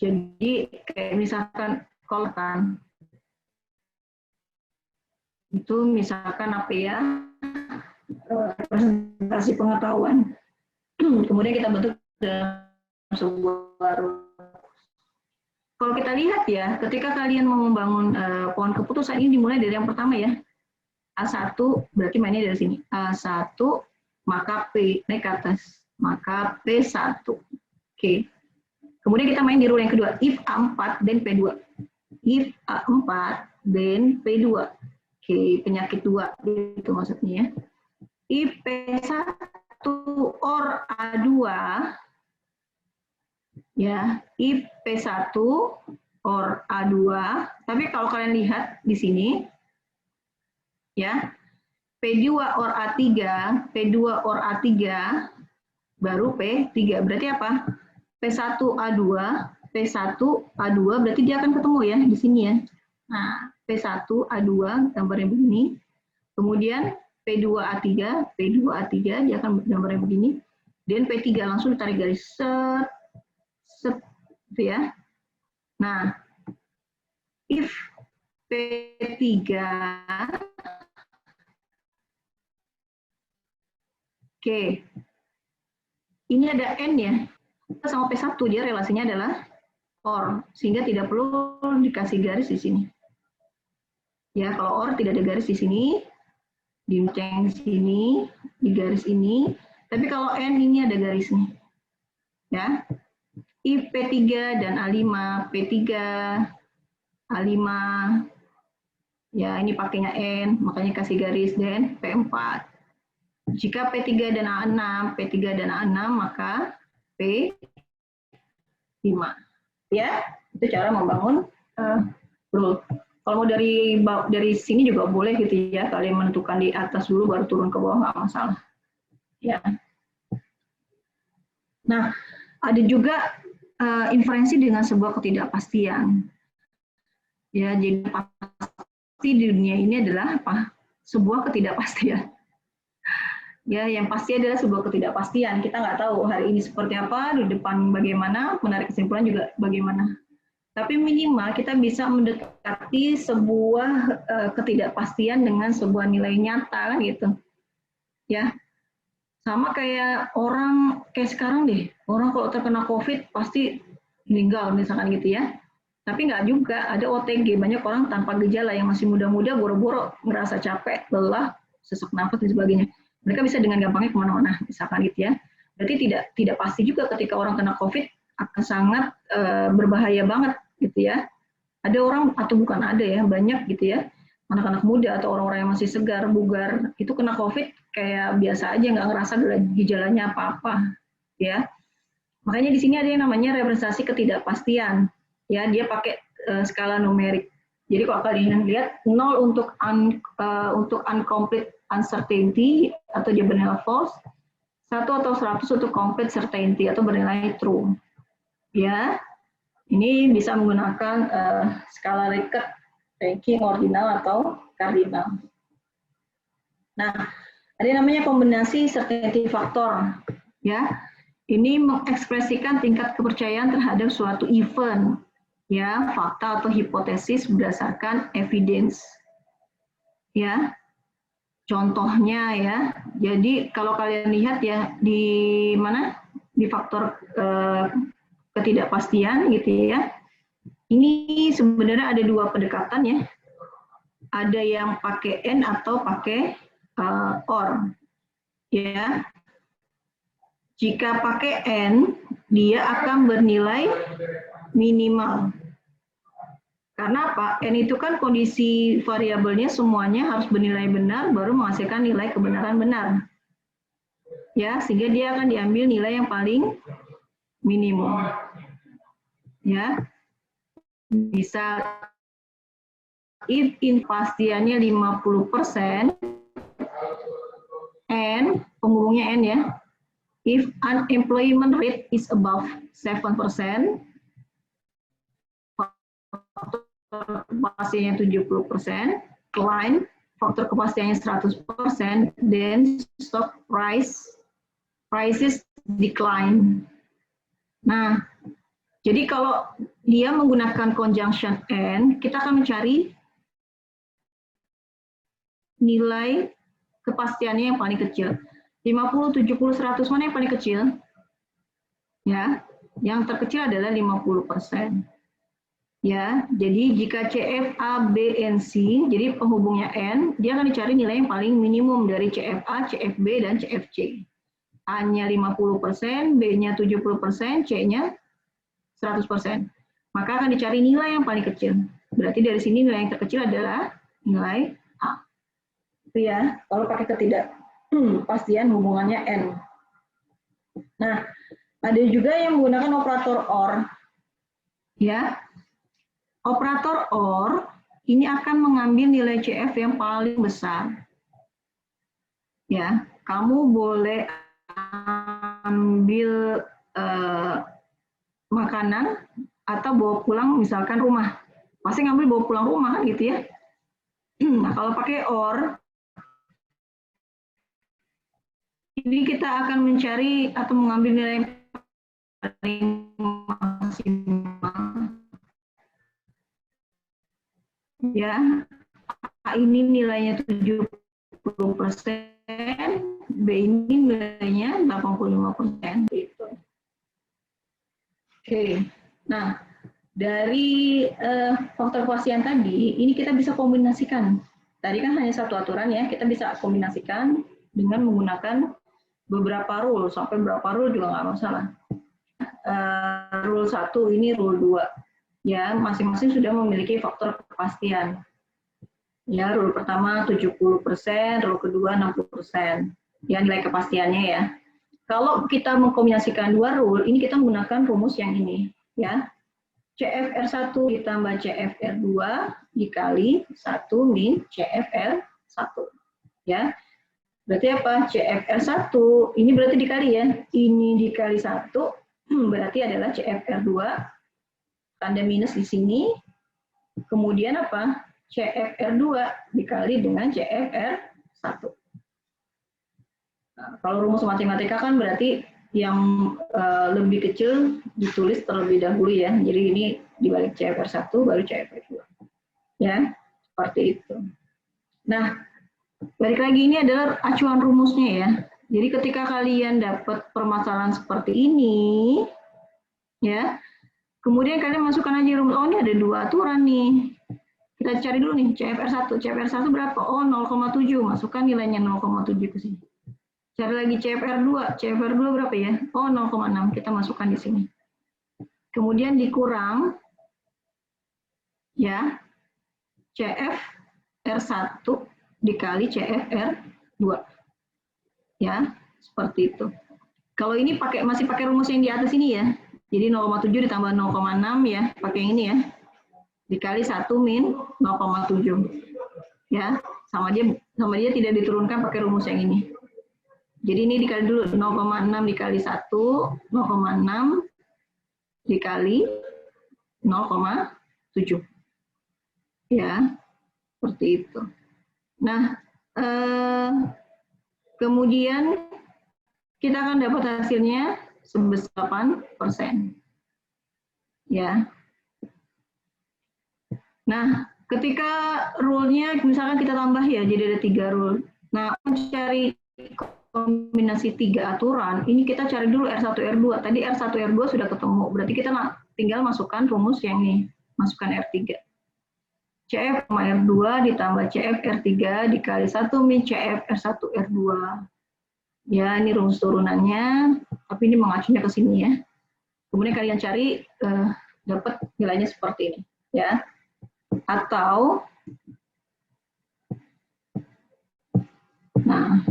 Jadi kayak misalkan kalau kan itu misalkan apa ya, representasi pengetahuan. Kemudian kita bentuk dalam sebuah kalau kita lihat ya, ketika kalian mau membangun pohon keputusan ini dimulai dari yang pertama ya. A1 berarti mainnya dari sini. A1 maka P naik ke atas. Maka P1. Oke. Kemudian kita main di rule yang kedua. If A4 dan P2. If A4 dan P2. Oke, penyakit 2 itu maksudnya ya. IP1 OR A2, ya, IP1 OR A2, tapi kalau kalian lihat di sini, ya, P2 OR A3, P2 OR A3, baru P3. Berarti apa? P1 A2, P1 A2, berarti dia akan ketemu ya di sini ya. Nah, P1 A2 gambarnya begini. Kemudian P2 A3, P2 A3 dia akan gambarnya begini. Dan P3 langsung ditarik garis set, set, gitu ya. Nah, if P3 oke. Ini ada N ya. Sama P1 dia relasinya adalah OR, sehingga tidak perlu dikasih garis di sini. Ya, kalau OR tidak ada garis di sini, di sini, di garis ini. Tapi kalau N ini ada garis nih. Ya. If P3 dan A5, P3, A5, ya ini pakainya N, makanya kasih garis, dan P4. Jika P3 dan A6, P3 dan A6, maka P5. Ya, itu cara membangun rule. Kalau mau dari sini juga boleh gitu ya, kalian menentukan di atas dulu baru turun ke bawah, nggak masalah. Ya. Nah, ada juga inferensi dengan sebuah ketidakpastian. Ya, jadi pasti di dunia ini adalah apa? Sebuah ketidakpastian. Ya, yang pasti adalah sebuah ketidakpastian. Kita nggak tahu hari ini seperti apa, di depan bagaimana, menarik kesimpulan juga bagaimana. Tapi minimal kita bisa mendekati sebuah ketidakpastian dengan sebuah nilai nyata, gitu. Ya, sama kayak orang kayak sekarang deh, orang kalau terkena COVID pasti meninggal misalkan gitu ya. Tapi nggak juga, ada OTG, banyak orang tanpa gejala yang masih muda-muda, boro-boro ngerasa capek, lelah, sesak nafas dan sebagainya. Mereka bisa dengan gampangnya kemana-mana, misalkan gitu ya. Berarti tidak pasti juga ketika orang kena COVID akan sangat berbahaya banget gitu ya. Ada orang, atau bukan ada ya, banyak gitu ya, anak-anak muda atau orang-orang yang masih segar, bugar, itu kena COVID kayak biasa aja, nggak ngerasa gejalanya apa-apa ya. Makanya di sini ada yang namanya representasi ketidakpastian. Ya, dia pakai skala numerik. Jadi kalau kalian lihat 0 untuk incomplete uncertainty atau dia bernilai false, 1 atau 100 untuk complete certainty atau bernilai true. Ya, ini bisa menggunakan skala Likert, ranking, ordinal atau cardinal. Nah, ada yang namanya kombinasi certainty factor. Ya, ini mengekspresikan tingkat kepercayaan terhadap suatu event, ya, fakta atau hipotesis berdasarkan evidence. Ya, contohnya ya. Jadi kalau kalian lihat ya di mana di faktor ketidakpastian gitu ya. Ini sebenarnya ada dua pendekatan ya. Ada yang pakai N atau pakai OR. Ya. Jika pakai N, dia akan bernilai minimal. Karena apa? N itu kan kondisi variabelnya semuanya harus bernilai benar, baru menghasilkan nilai kebenaran benar. Ya, sehingga dia akan diambil nilai yang paling minimum. Ya, bisa if kepastiannya 50%, N, penghubungnya N ya. If unemployment rate is above 7%, faktor kepastiannya 70%, decline, faktor kepastiannya 100%, then stock prices decline. Nah, jadi kalau dia menggunakan conjunction and, kita akan mencari nilai kepastiannya yang paling kecil. 50, 70, 100 mana yang paling kecil? Ya, yang terkecil adalah 50%. Ya, jadi jika CF, A, B, and C, jadi penghubungnya N, dia akan dicari nilai yang paling minimum dari CFA, CFB, dan CFC. A-nya 50%, B-nya 70%, C-nya 100%. Maka akan dicari nilai yang paling kecil. Berarti dari sini nilai yang terkecil adalah nilai A. Itu ya, kalau pakai kepastian hubungannya N. Nah, ada juga yang menggunakan operator OR. Ya, operator OR ini akan mengambil nilai CF yang paling besar. Ya, kamu boleh ambil makanan atau bawa pulang misalkan rumah. Pasti ngambil bawa pulang rumah kan gitu ya. Nah, kalau pakai OR, ini kita akan mencari atau mengambil nilai yang paling maksimal. Ya, ini nilainya 70%, B ini nilainya 85%. Gitu. Oke, nah dari faktor kepastian tadi, ini kita bisa kombinasikan. Tadi kan hanya satu aturan ya, kita bisa kombinasikan dengan menggunakan beberapa rule, sampai berapa rule juga nggak masalah. Rule 1, ini rule 2. Ya, masing-masing sudah memiliki faktor kepastian. Ya, rule pertama 70%, rule kedua 60%. Ya, nilai kepastiannya ya. Kalau kita mengkombinasikan dua rule, ini kita menggunakan rumus yang ini. Ya, CFR1 ditambah CFR2 dikali 1 min CFR1. Ya, berarti apa? CFR1, ini berarti dikali ya. Ini dikali 1, berarti adalah CFR2, tanda minus di sini. Kemudian apa? CFR2 dikali dengan CFR1. Nah, kalau rumus matematika kan berarti yang lebih kecil ditulis terlebih dahulu ya. Jadi ini dibalik CFR1 baru CFR2. Ya, seperti itu. Nah, balik lagi ini adalah acuan rumusnya ya. Jadi ketika kalian dapat permasalahan seperti ini, ya, kemudian kalian masukkan aja rumus. Oh, ini ada dua aturan nih. Kita cari dulu nih CFR1. CFR1 berapa? Oh, 0,7. Masukkan nilainya 0,7 ke sini. Cari lagi CFR2. CFR2 berapa ya? Oh, 0,6. Kita masukkan di sini. Kemudian dikurang ya CFR1 dikali CFR2. Ya, seperti itu. Kalau ini masih pakai rumus yang di atas ini ya. Jadi 0,7 ditambah 0,6 ya, pakai yang ini ya. Dikali 1 min 0,7. Ya, sama dia tidak diturunkan pakai rumus yang ini. Jadi ini dikali dulu 0,6 dikali 1, 0,6 dikali 0,7. Ya, seperti itu. Nah, kemudian kita akan dapat hasilnya sebesar 8%. Ya. Nah, ketika rule-nya misalkan kita tambah ya, jadi ada 3 rule. Nah, mencari kombinasi 3 aturan, ini kita cari dulu R1, R2. Tadi R1, R2 sudah ketemu, berarti kita tinggal masukkan rumus yang ini, masukkan R3. CF sama R2 ditambah CF R3 dikali 1 min CF R1, R2. Ya, ini rumus turunannya, tapi ini mengacunya ke sini ya. Kemudian kalian cari, dapat nilainya seperti ini. Ya. Atau, nah,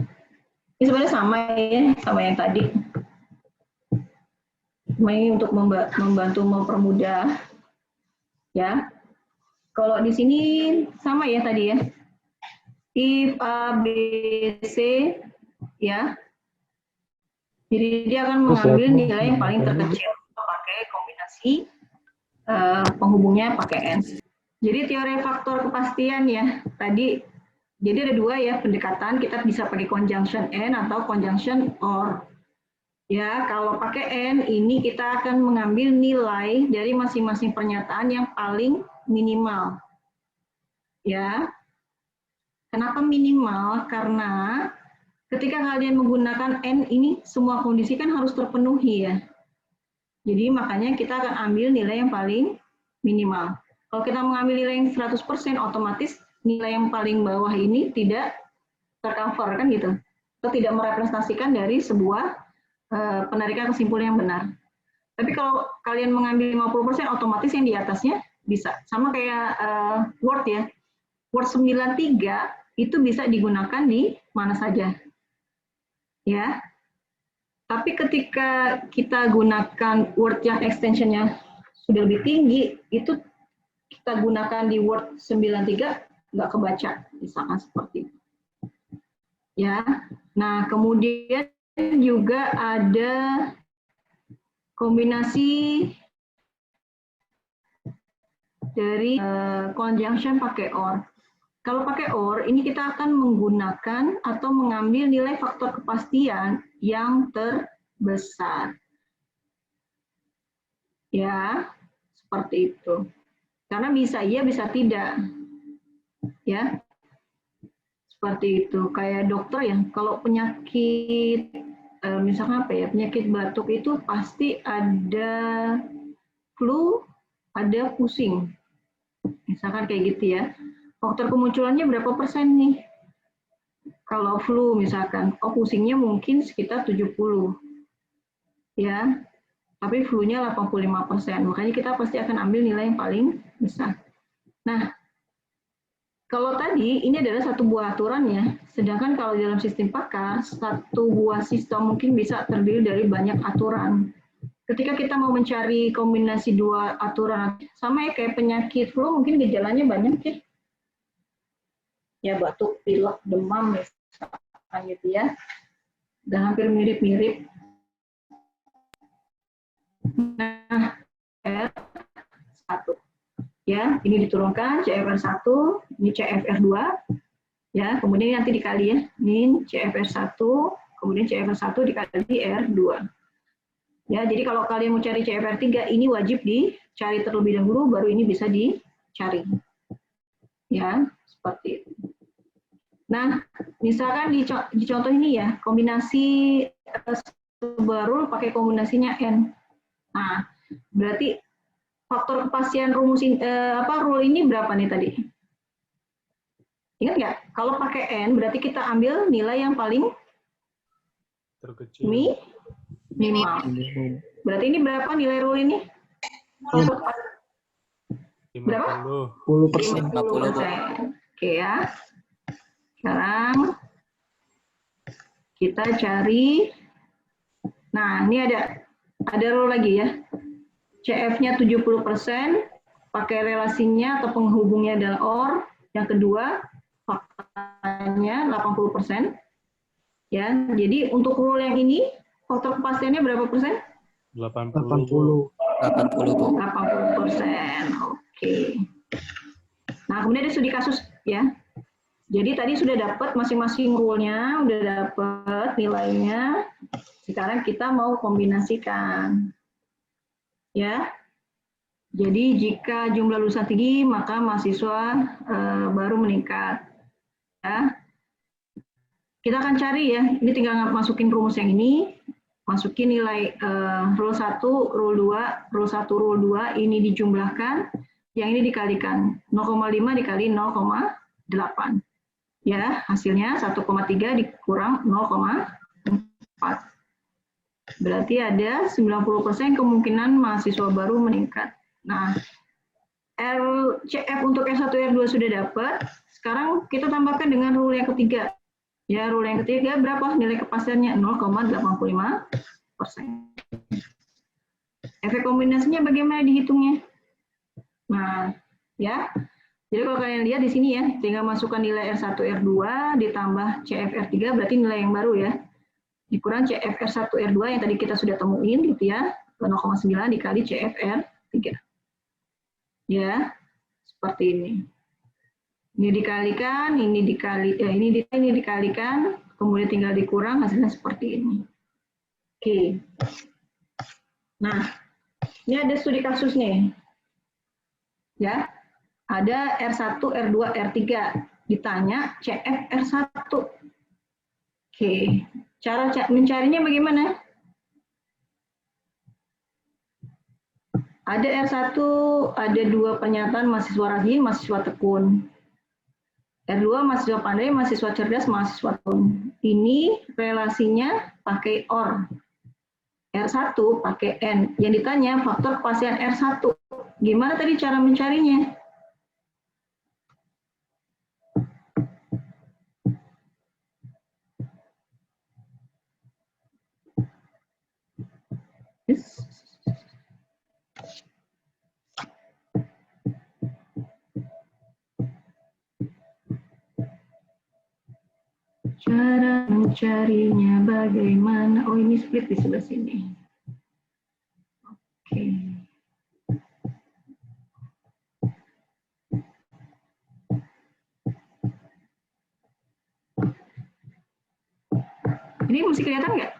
ini sebenarnya sama ya, sama yang tadi. Ini untuk membantu mempermudah, ya. Kalau di sini sama ya tadi ya. If A, B, C, ya. Jadi dia akan mengambil nilai yang paling terkecil pakai kombinasi penghubungnya pakai N. Jadi teori faktor kepastian ya, tadi jadi ada 2 ya pendekatan, kita bisa pakai conjunction and atau conjunction or. Ya, kalau pakai and ini kita akan mengambil nilai dari masing-masing pernyataan yang paling minimal. Ya. Kenapa minimal? Karena ketika kalian menggunakan and ini semua kondisi kan harus terpenuhi ya. Jadi makanya kita akan ambil nilai yang paling minimal. Kalau kita mengambil nilai yang 100%, otomatis nilai yang paling bawah ini tidak tercover kan gitu. Atau tidak merepresentasikan dari sebuah penarikan kesimpulan yang benar. Tapi kalau kalian mengambil 50%, otomatis yang di atasnya bisa. Sama kayak Word ya. Word 93 itu bisa digunakan di mana saja. Ya. Tapi ketika kita gunakan Word yang extensionnya sudah lebih tinggi, itu kita gunakan di Word 93 nggak kebaca, misalkan seperti itu. Ya, nah kemudian juga ada kombinasi dari conjunction pakai or. Kalau pakai or, ini kita akan menggunakan atau mengambil nilai faktor kepastian yang terbesar. Ya, seperti itu. Karena bisa iya, bisa tidak. Ya, seperti itu. Kayak dokter ya, kalau penyakit, misalkan apa ya, penyakit batuk itu pasti ada flu, ada pusing. Misalkan kayak gitu ya. Faktor kemunculannya berapa persen nih? Kalau flu misalkan, oh pusingnya mungkin sekitar 70. Ya, tapi flu-nya 85%. Makanya kita pasti akan ambil nilai yang paling besar. Nah, kalau tadi ini adalah satu buah aturan ya, sedangkan kalau dalam sistem pakar, satu buah sistem mungkin bisa terdiri dari banyak aturan. Ketika kita mau mencari kombinasi dua aturan, sama ya kayak penyakit flu, mungkin gejalanya banyak ya. Ya batuk, pilek, demam, misalkan gitu ya. Dan hampir mirip-mirip. Nah, R1. Ya, ini diturunkan CFR1, ini CFR2. Ya, kemudian nanti dikali ya. Ini CFR1, kemudian CFR1 dikali R2. Ya, jadi kalau kalian mau cari CFR3, ini wajib dicari terlebih dahulu, baru ini bisa dicari. Ya, seperti itu. Nah, misalkan di contoh ini ya, kombinasi baru pakai kombinasinya N. Nah, berarti faktor kepastian rumus rule ini berapa nih tadi? Ingat nggak? Kalau pakai N, berarti kita ambil nilai yang paling terkecil. Minimal. Berarti ini berapa nilai rule ini? Berapa? 50%. 50%. Oke ya. Sekarang kita cari. Nah, ini ada rule lagi ya. CF-nya 70%, pakai relasinya atau penghubungnya adalah OR. Yang kedua, faktanya 80%. Ya, jadi untuk rule yang ini, faktor kepastiannya berapa persen? 80. 80%. Oke. Nah, kemudian ada studi kasus ya. Jadi tadi sudah dapat masing-masing rule-nya, udah dapat nilainya. Sekarang kita mau kombinasikan. Ya. Jadi jika jumlah lulusan tinggi, maka mahasiswa baru meningkat. Ya. Kita akan cari ya, ini tinggal masukin rumus yang ini, masukin nilai rule 1, rule 2, rule 1, rule 2, ini dijumlahkan, yang ini dikalikan. 0,5 dikali 0,8. Ya, hasilnya 1,3 dikurang 0,4. Berarti ada 90% kemungkinan mahasiswa baru meningkat. Nah, RCF untuk S1, R2 sudah dapat. Sekarang kita tambahkan dengan rule yang ketiga. Ya, rule yang ketiga berapa nilai kepastiannya? 0,85%. Efek kombinasinya bagaimana dihitungnya? Nah, ya. Jadi kalau kalian lihat di sini ya, tinggal masukkan nilai R1, R2 ditambah CFR3 berarti nilai yang baru ya. Dikurang CFR1, R2 yang tadi kita sudah temuin gitu ya. 0,9 dikali CFR3. Ya, seperti ini. Ini dikalikan, ini dikalikan, kemudian tinggal dikurang, hasilnya seperti ini. Oke. Nah, ini ada studi kasus nih. Ya, ada R1, R2, R3. Ditanya CF R1. Oke, cara mencarinya bagaimana? Ada R1, ada 2 pernyataan mahasiswa rajin, mahasiswa tekun. R2 mahasiswa pandai, mahasiswa cerdas, mahasiswa tekun. Ini relasinya pakai OR. R1 pakai N. Yang ditanya faktor kepastian R1. Gimana tadi cara mencarinya? Cara mencarinya bagaimana? Oh, ini split di sebelah sini. Oke. Ini mesti kelihatan nggak?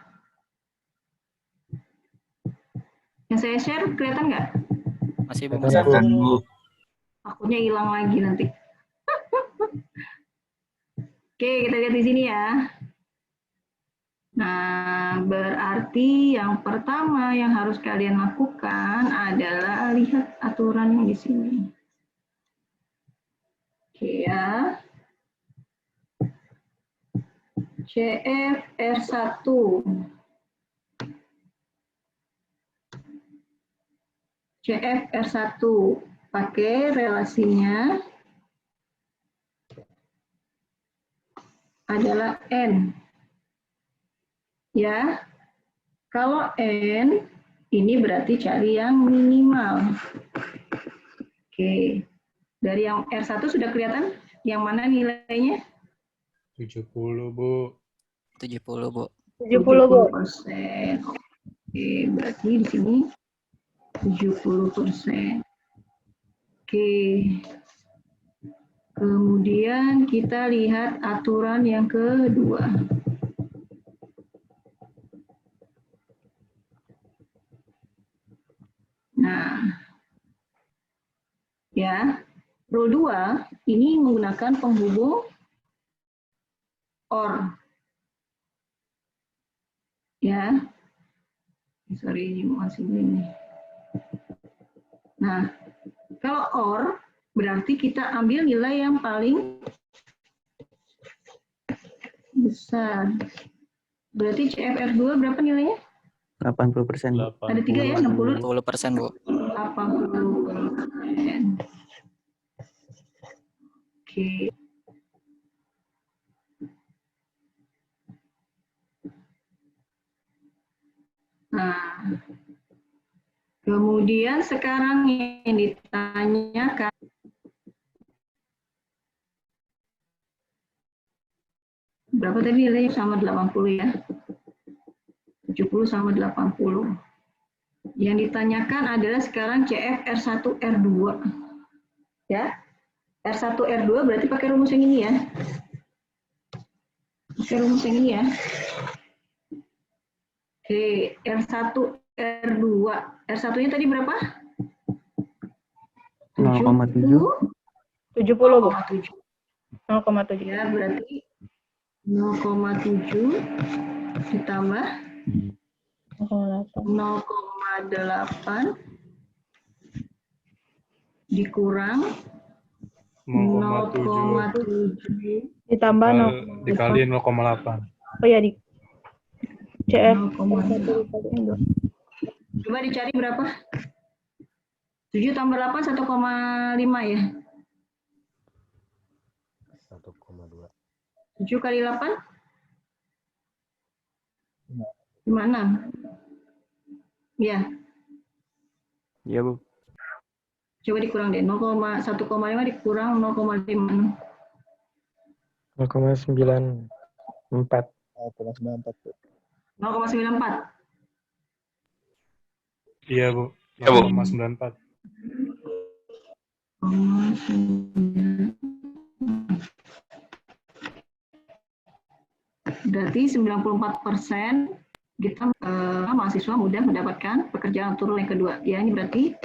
Yang saya share kelihatan nggak? Masih Bu. Kelihatan, Bu. Akunnya hilang lagi nanti. Oke, kita lihat di sini ya. Nah, berarti yang pertama yang harus kalian lakukan adalah lihat aturan yang di sini. Oke ya. CFR1. CFR1 pakai relasinya adalah N. Ya. Kalau N ini berarti cari yang minimal. Oke. Dari yang R1 sudah kelihatan yang mana nilainya? 70, Bu. 70 Bu. 70, Bu. 70%. Oke, berarti di sini 70%. Oke. Kemudian kita lihat aturan yang kedua. Nah, ya, rule 2 ini menggunakan penghubung OR. Ya, sorry ini masih ini. Nah, kalau OR berarti kita ambil nilai yang paling besar. Berarti CFR2 berapa nilainya? 80%. Bu. Ada 3 ya, 60. 10% Bu. 80%. Oke. Nah, kemudian sekarang yang ditanyakan berapa tadi nilainya? Sama 80 ya. 70 sama 80. Yang ditanyakan adalah sekarang CFR1R2. Ya. R1R2 berarti pakai rumus yang ini ya. Pakai rumus yang ini ya. Oke, R1R2. R1-nya tadi berapa? 0,7. 70, Bu. 0,7. 0,7. Ya, berarti 0,7 ditambah 0,8 dikurang 0,7 Ditambah 0,8. Dikaliin 0,8. Oh ya, di CF 0,8. 1 Coba dicari berapa? 7 tambah 8 1,5 ya? 1,2. 7 kali 8? 56. Ya, Iya, Bu. coba dikurang deh. 1,5 dikurang 0,5. 0,94. 0,94. 0,94. Iya, Bu. 0,94. Berarti 94% kita mahasiswa mudah mendapatkan pekerjaan untuk rule yang kedua. Ya, ini berarti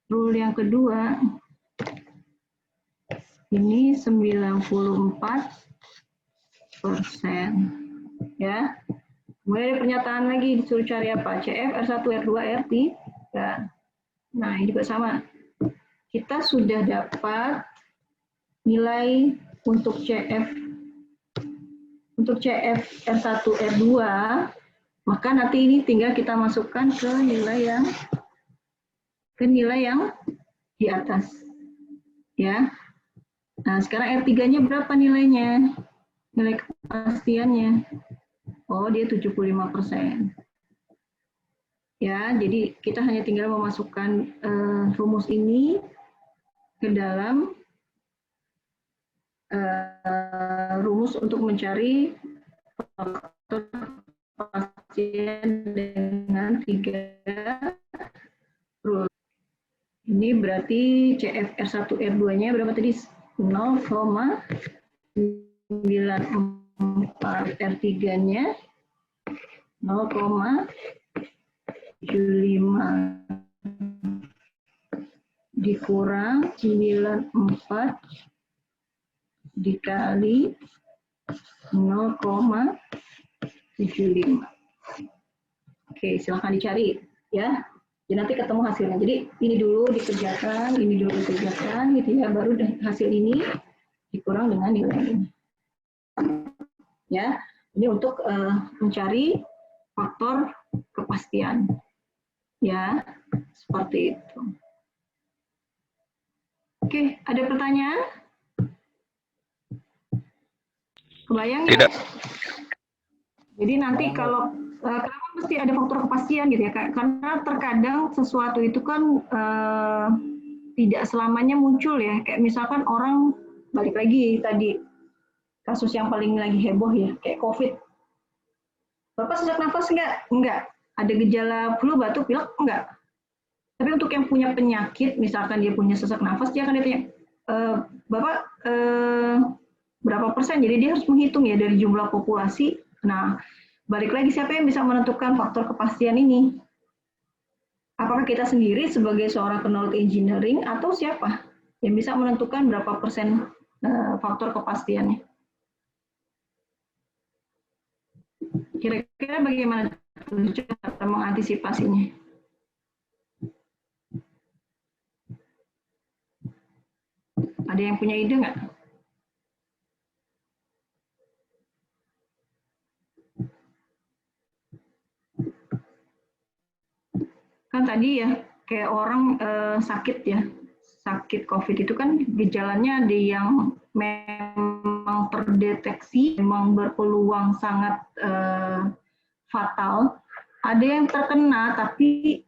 rule yang kedua ini 94%. Ya. Kemudian ada pernyataan lagi disuruh cari apa? CF, R1, R2, R3. Nah, ini juga sama. Kita sudah dapat nilai untuk CF R1, R2, maka nanti ini tinggal kita masukkan ke nilai yang di atas. Ya. Nah, sekarang R3-nya berapa nilainya? Nilai kepastiannya. Oh, dia 75%. Ya, jadi kita hanya tinggal memasukkan rumus ini ke dalam rumus untuk mencari faktor pasien dengan 3 rule. Ini berarti CFR1R2-nya berapa tadi? 0,94, R3-nya 0,75 dikurang 94 dikali 0,75. Oke, silahkan dicari ya. Jadi nanti ketemu hasilnya. Jadi ini dulu dikerjakan gitu ya, baru hasil ini dikurang dengan nilai ini. Ya, ini untuk mencari faktor kepastian. Ya, seperti itu. Oke, ada pertanyaan? Kebayang? Tidak. Jadi nanti kalau kenapa mesti ada faktor kepastian gitu ya? Karena terkadang sesuatu itu kan tidak selamanya muncul ya. Kayak misalkan orang balik lagi tadi kasus yang paling lagi heboh ya, kayak COVID. Bapak sesak nafas enggak? Enggak. Ada gejala flu, batuk, pilek? Enggak. Tapi untuk yang punya penyakit, misalkan dia punya sesak nafas, dia akan ditanya, Bapak berapa persen? Jadi dia harus menghitung ya dari jumlah populasi. Nah, balik lagi siapa yang bisa menentukan faktor kepastian ini? Apakah kita sendiri sebagai seorang knowledge engineering atau siapa yang bisa menentukan berapa persen faktor kepastiannya? Kira-kira bagaimana cara mengantisipasinya? Ada yang punya ide nggak? Kan tadi ya, kayak orang sakit ya, sakit COVID itu kan gejalanya ada yang memang terdeteksi, memang berpeluang sangat fatal. Ada yang terkena tapi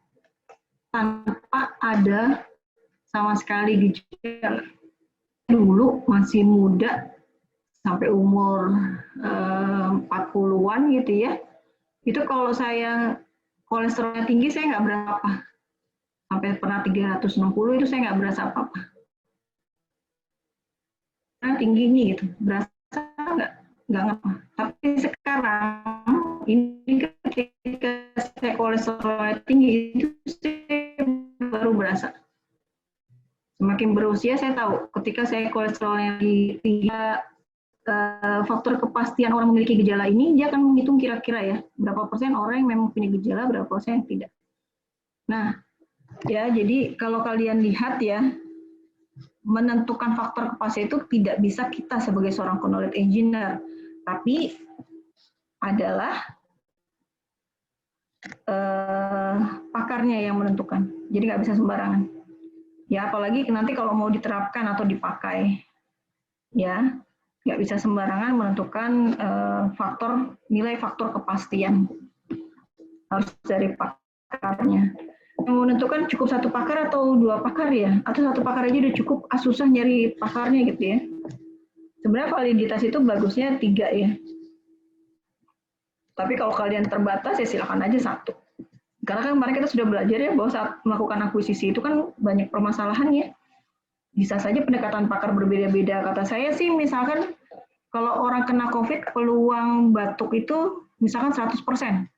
tanpa ada sama sekali gejala. Dulu masih muda, sampai umur 40-an gitu ya, itu kalau saya kolesterolnya tinggi, saya nggak berasa apa. Sampai pernah 360 itu saya nggak berasa apa-apa. Nah, tingginya gitu, berasa nggak ngapa. Tapi sekarang, ini ketika saya kolesterolnya tinggi, itu saya baru berasa. Semakin berusia saya tahu ketika saya kolesterolnya tinggi, faktor kepastian orang memiliki gejala ini dia akan menghitung kira-kira ya berapa persen orang yang memang punya gejala, berapa persen yang tidak. Nah, ya jadi kalau kalian lihat ya, menentukan faktor kepastian itu tidak bisa kita sebagai seorang knowledge engineer, tapi adalah pakarnya yang menentukan. Jadi nggak bisa sembarangan. Ya, apalagi nanti kalau mau diterapkan atau dipakai, ya nggak bisa sembarangan menentukan nilai faktor kepastian. Harus dari pakarnya. Yang menentukan cukup satu pakar atau 2 pakar ya, atau 1 pakar aja udah cukup, susah nyari pakarnya gitu ya. Sebenarnya validitas itu bagusnya 3 ya. Tapi kalau kalian terbatas ya silakan aja 1. Karena kan kemarin kita sudah belajar ya bahwa saat melakukan akuisisi itu kan banyak permasalahannya. Bisa saja pendekatan pakar berbeda-beda. Kata saya sih misalkan kalau orang kena COVID peluang batuk itu misalkan 100%.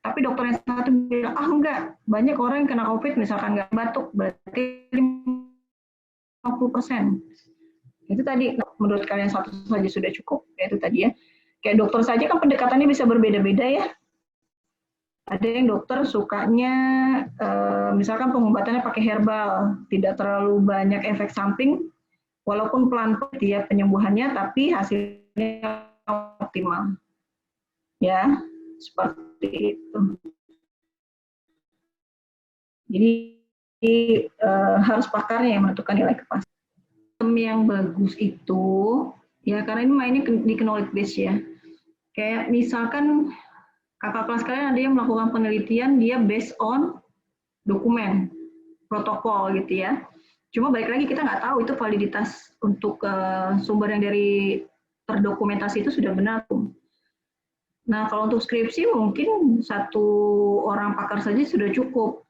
Tapi dokter yang satu bilang, enggak, banyak orang yang kena COVID misalkan nggak batuk, berarti 50%. Itu tadi menurut kalian 1 saja sudah cukup, ya itu tadi ya. Kayak dokter saja kan pendekatannya bisa berbeda-beda ya. Ada yang dokter sukanya, misalkan pengobatannya pakai herbal, tidak terlalu banyak efek samping, walaupun pelan ya penyembuhannya, tapi hasilnya optimal. Ya, seperti itu. Jadi harus pakarnya yang menentukan nilai kepastian. Sistem yang bagus itu, ya karena ini mainnya di knowledge base ya. Kayak misalkan kakak kelas kalian ada yang melakukan penelitian, dia based on dokumen, protokol gitu ya. Cuma balik lagi kita nggak tahu itu validitas untuk sumber yang dari terdokumentasi itu sudah benar. Nah, kalau untuk skripsi mungkin satu orang pakar saja sudah cukup.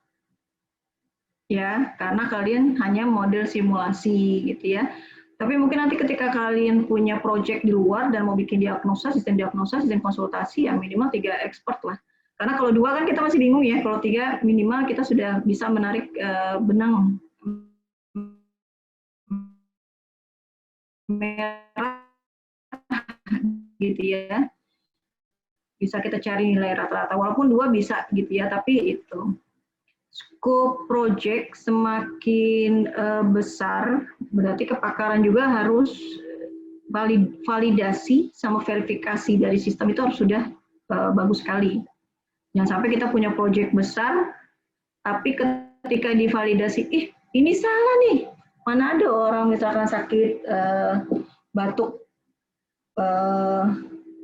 Ya, karena kalian hanya model simulasi gitu ya. Tapi mungkin nanti ketika kalian punya project di luar dan mau bikin diagnosa, sistem konsultasi, ya minimal 3 expert lah. Karena kalau 2 kan kita masih bingung ya, kalau 3 minimal kita sudah bisa menarik benang merah gitu ya. Bisa kita cari nilai rata-rata, walaupun 2 bisa gitu ya, tapi itu. Scope project semakin besar, berarti kepakaran juga harus validasi sama verifikasi dari sistem itu harus sudah bagus sekali. Jangan sampai kita punya project besar, tapi ketika divalidasi, ini salah nih, mana ada orang misalkan sakit batuk,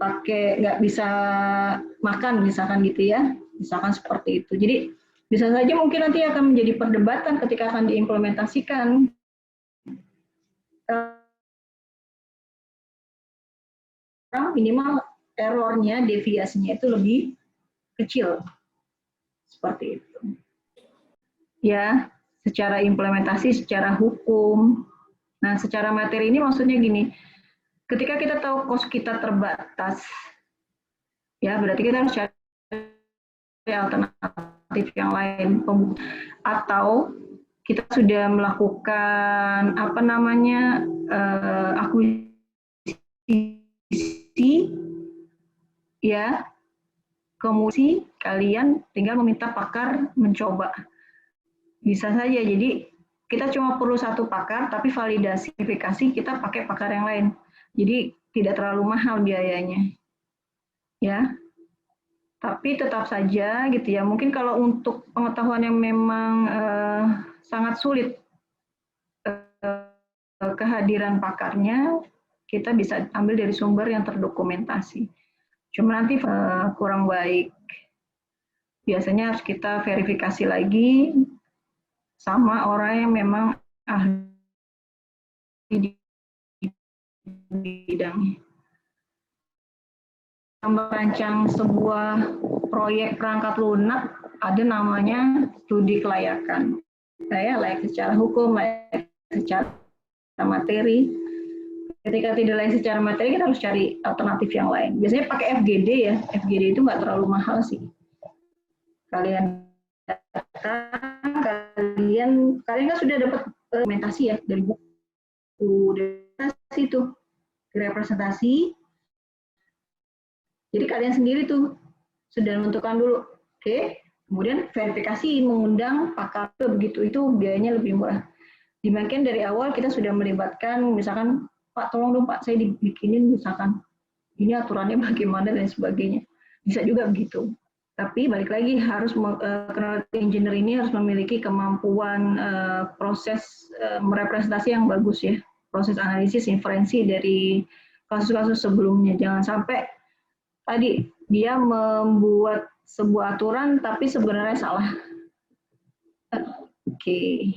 pakai nggak bisa makan misalkan gitu ya, misalkan seperti itu. Jadi bisa saja mungkin nanti akan menjadi perdebatan ketika akan diimplementasikan. Minimal errornya, deviasinya itu lebih kecil. Seperti itu. Ya, secara implementasi, secara hukum. Nah, secara materi ini maksudnya gini, ketika kita tahu kos kita terbatas, ya berarti kita harus cari alternatif yang lain, atau kita sudah melakukan akuisisi, ya, kemudian kalian tinggal meminta pakar mencoba, bisa saja. Jadi kita cuma perlu 1 pakar, tapi validasi verifikasi kita pakai pakar yang lain. Jadi tidak terlalu mahal biayanya, ya. Tapi tetap saja gitu ya, mungkin kalau untuk pengetahuan yang memang sangat sulit kehadiran pakarnya, kita bisa ambil dari sumber yang terdokumentasi. Cuma nanti kurang baik. Biasanya harus kita verifikasi lagi sama orang yang memang ahli di bidangnya. Merancang sebuah proyek perangkat lunak ada namanya studi kelayakan. Saya layak secara hukum, layak secara materi. Ketika tidak layak secara materi, kita harus cari alternatif yang lain. Biasanya pakai FGD ya. FGD itu nggak terlalu mahal sih. Kalian kan sudah dapat dokumentasi ya dari buku dokumentasi itu, representasi. Jadi kalian sendiri tuh sudah menentukan dulu, oke, kemudian verifikasi mengundang pakar, begitu itu biayanya lebih murah. Dibandingkan dari awal kita sudah melibatkan, misalkan, Pak tolong dong Pak, saya dibikinin misalkan, ini aturannya bagaimana dan sebagainya. Bisa juga begitu. Tapi balik lagi harus engineer ini harus memiliki kemampuan proses merepresentasi yang bagus ya, proses analisis inferensi dari kasus-kasus sebelumnya. Jangan sampai tadi dia membuat sebuah aturan tapi sebenarnya salah. Oke.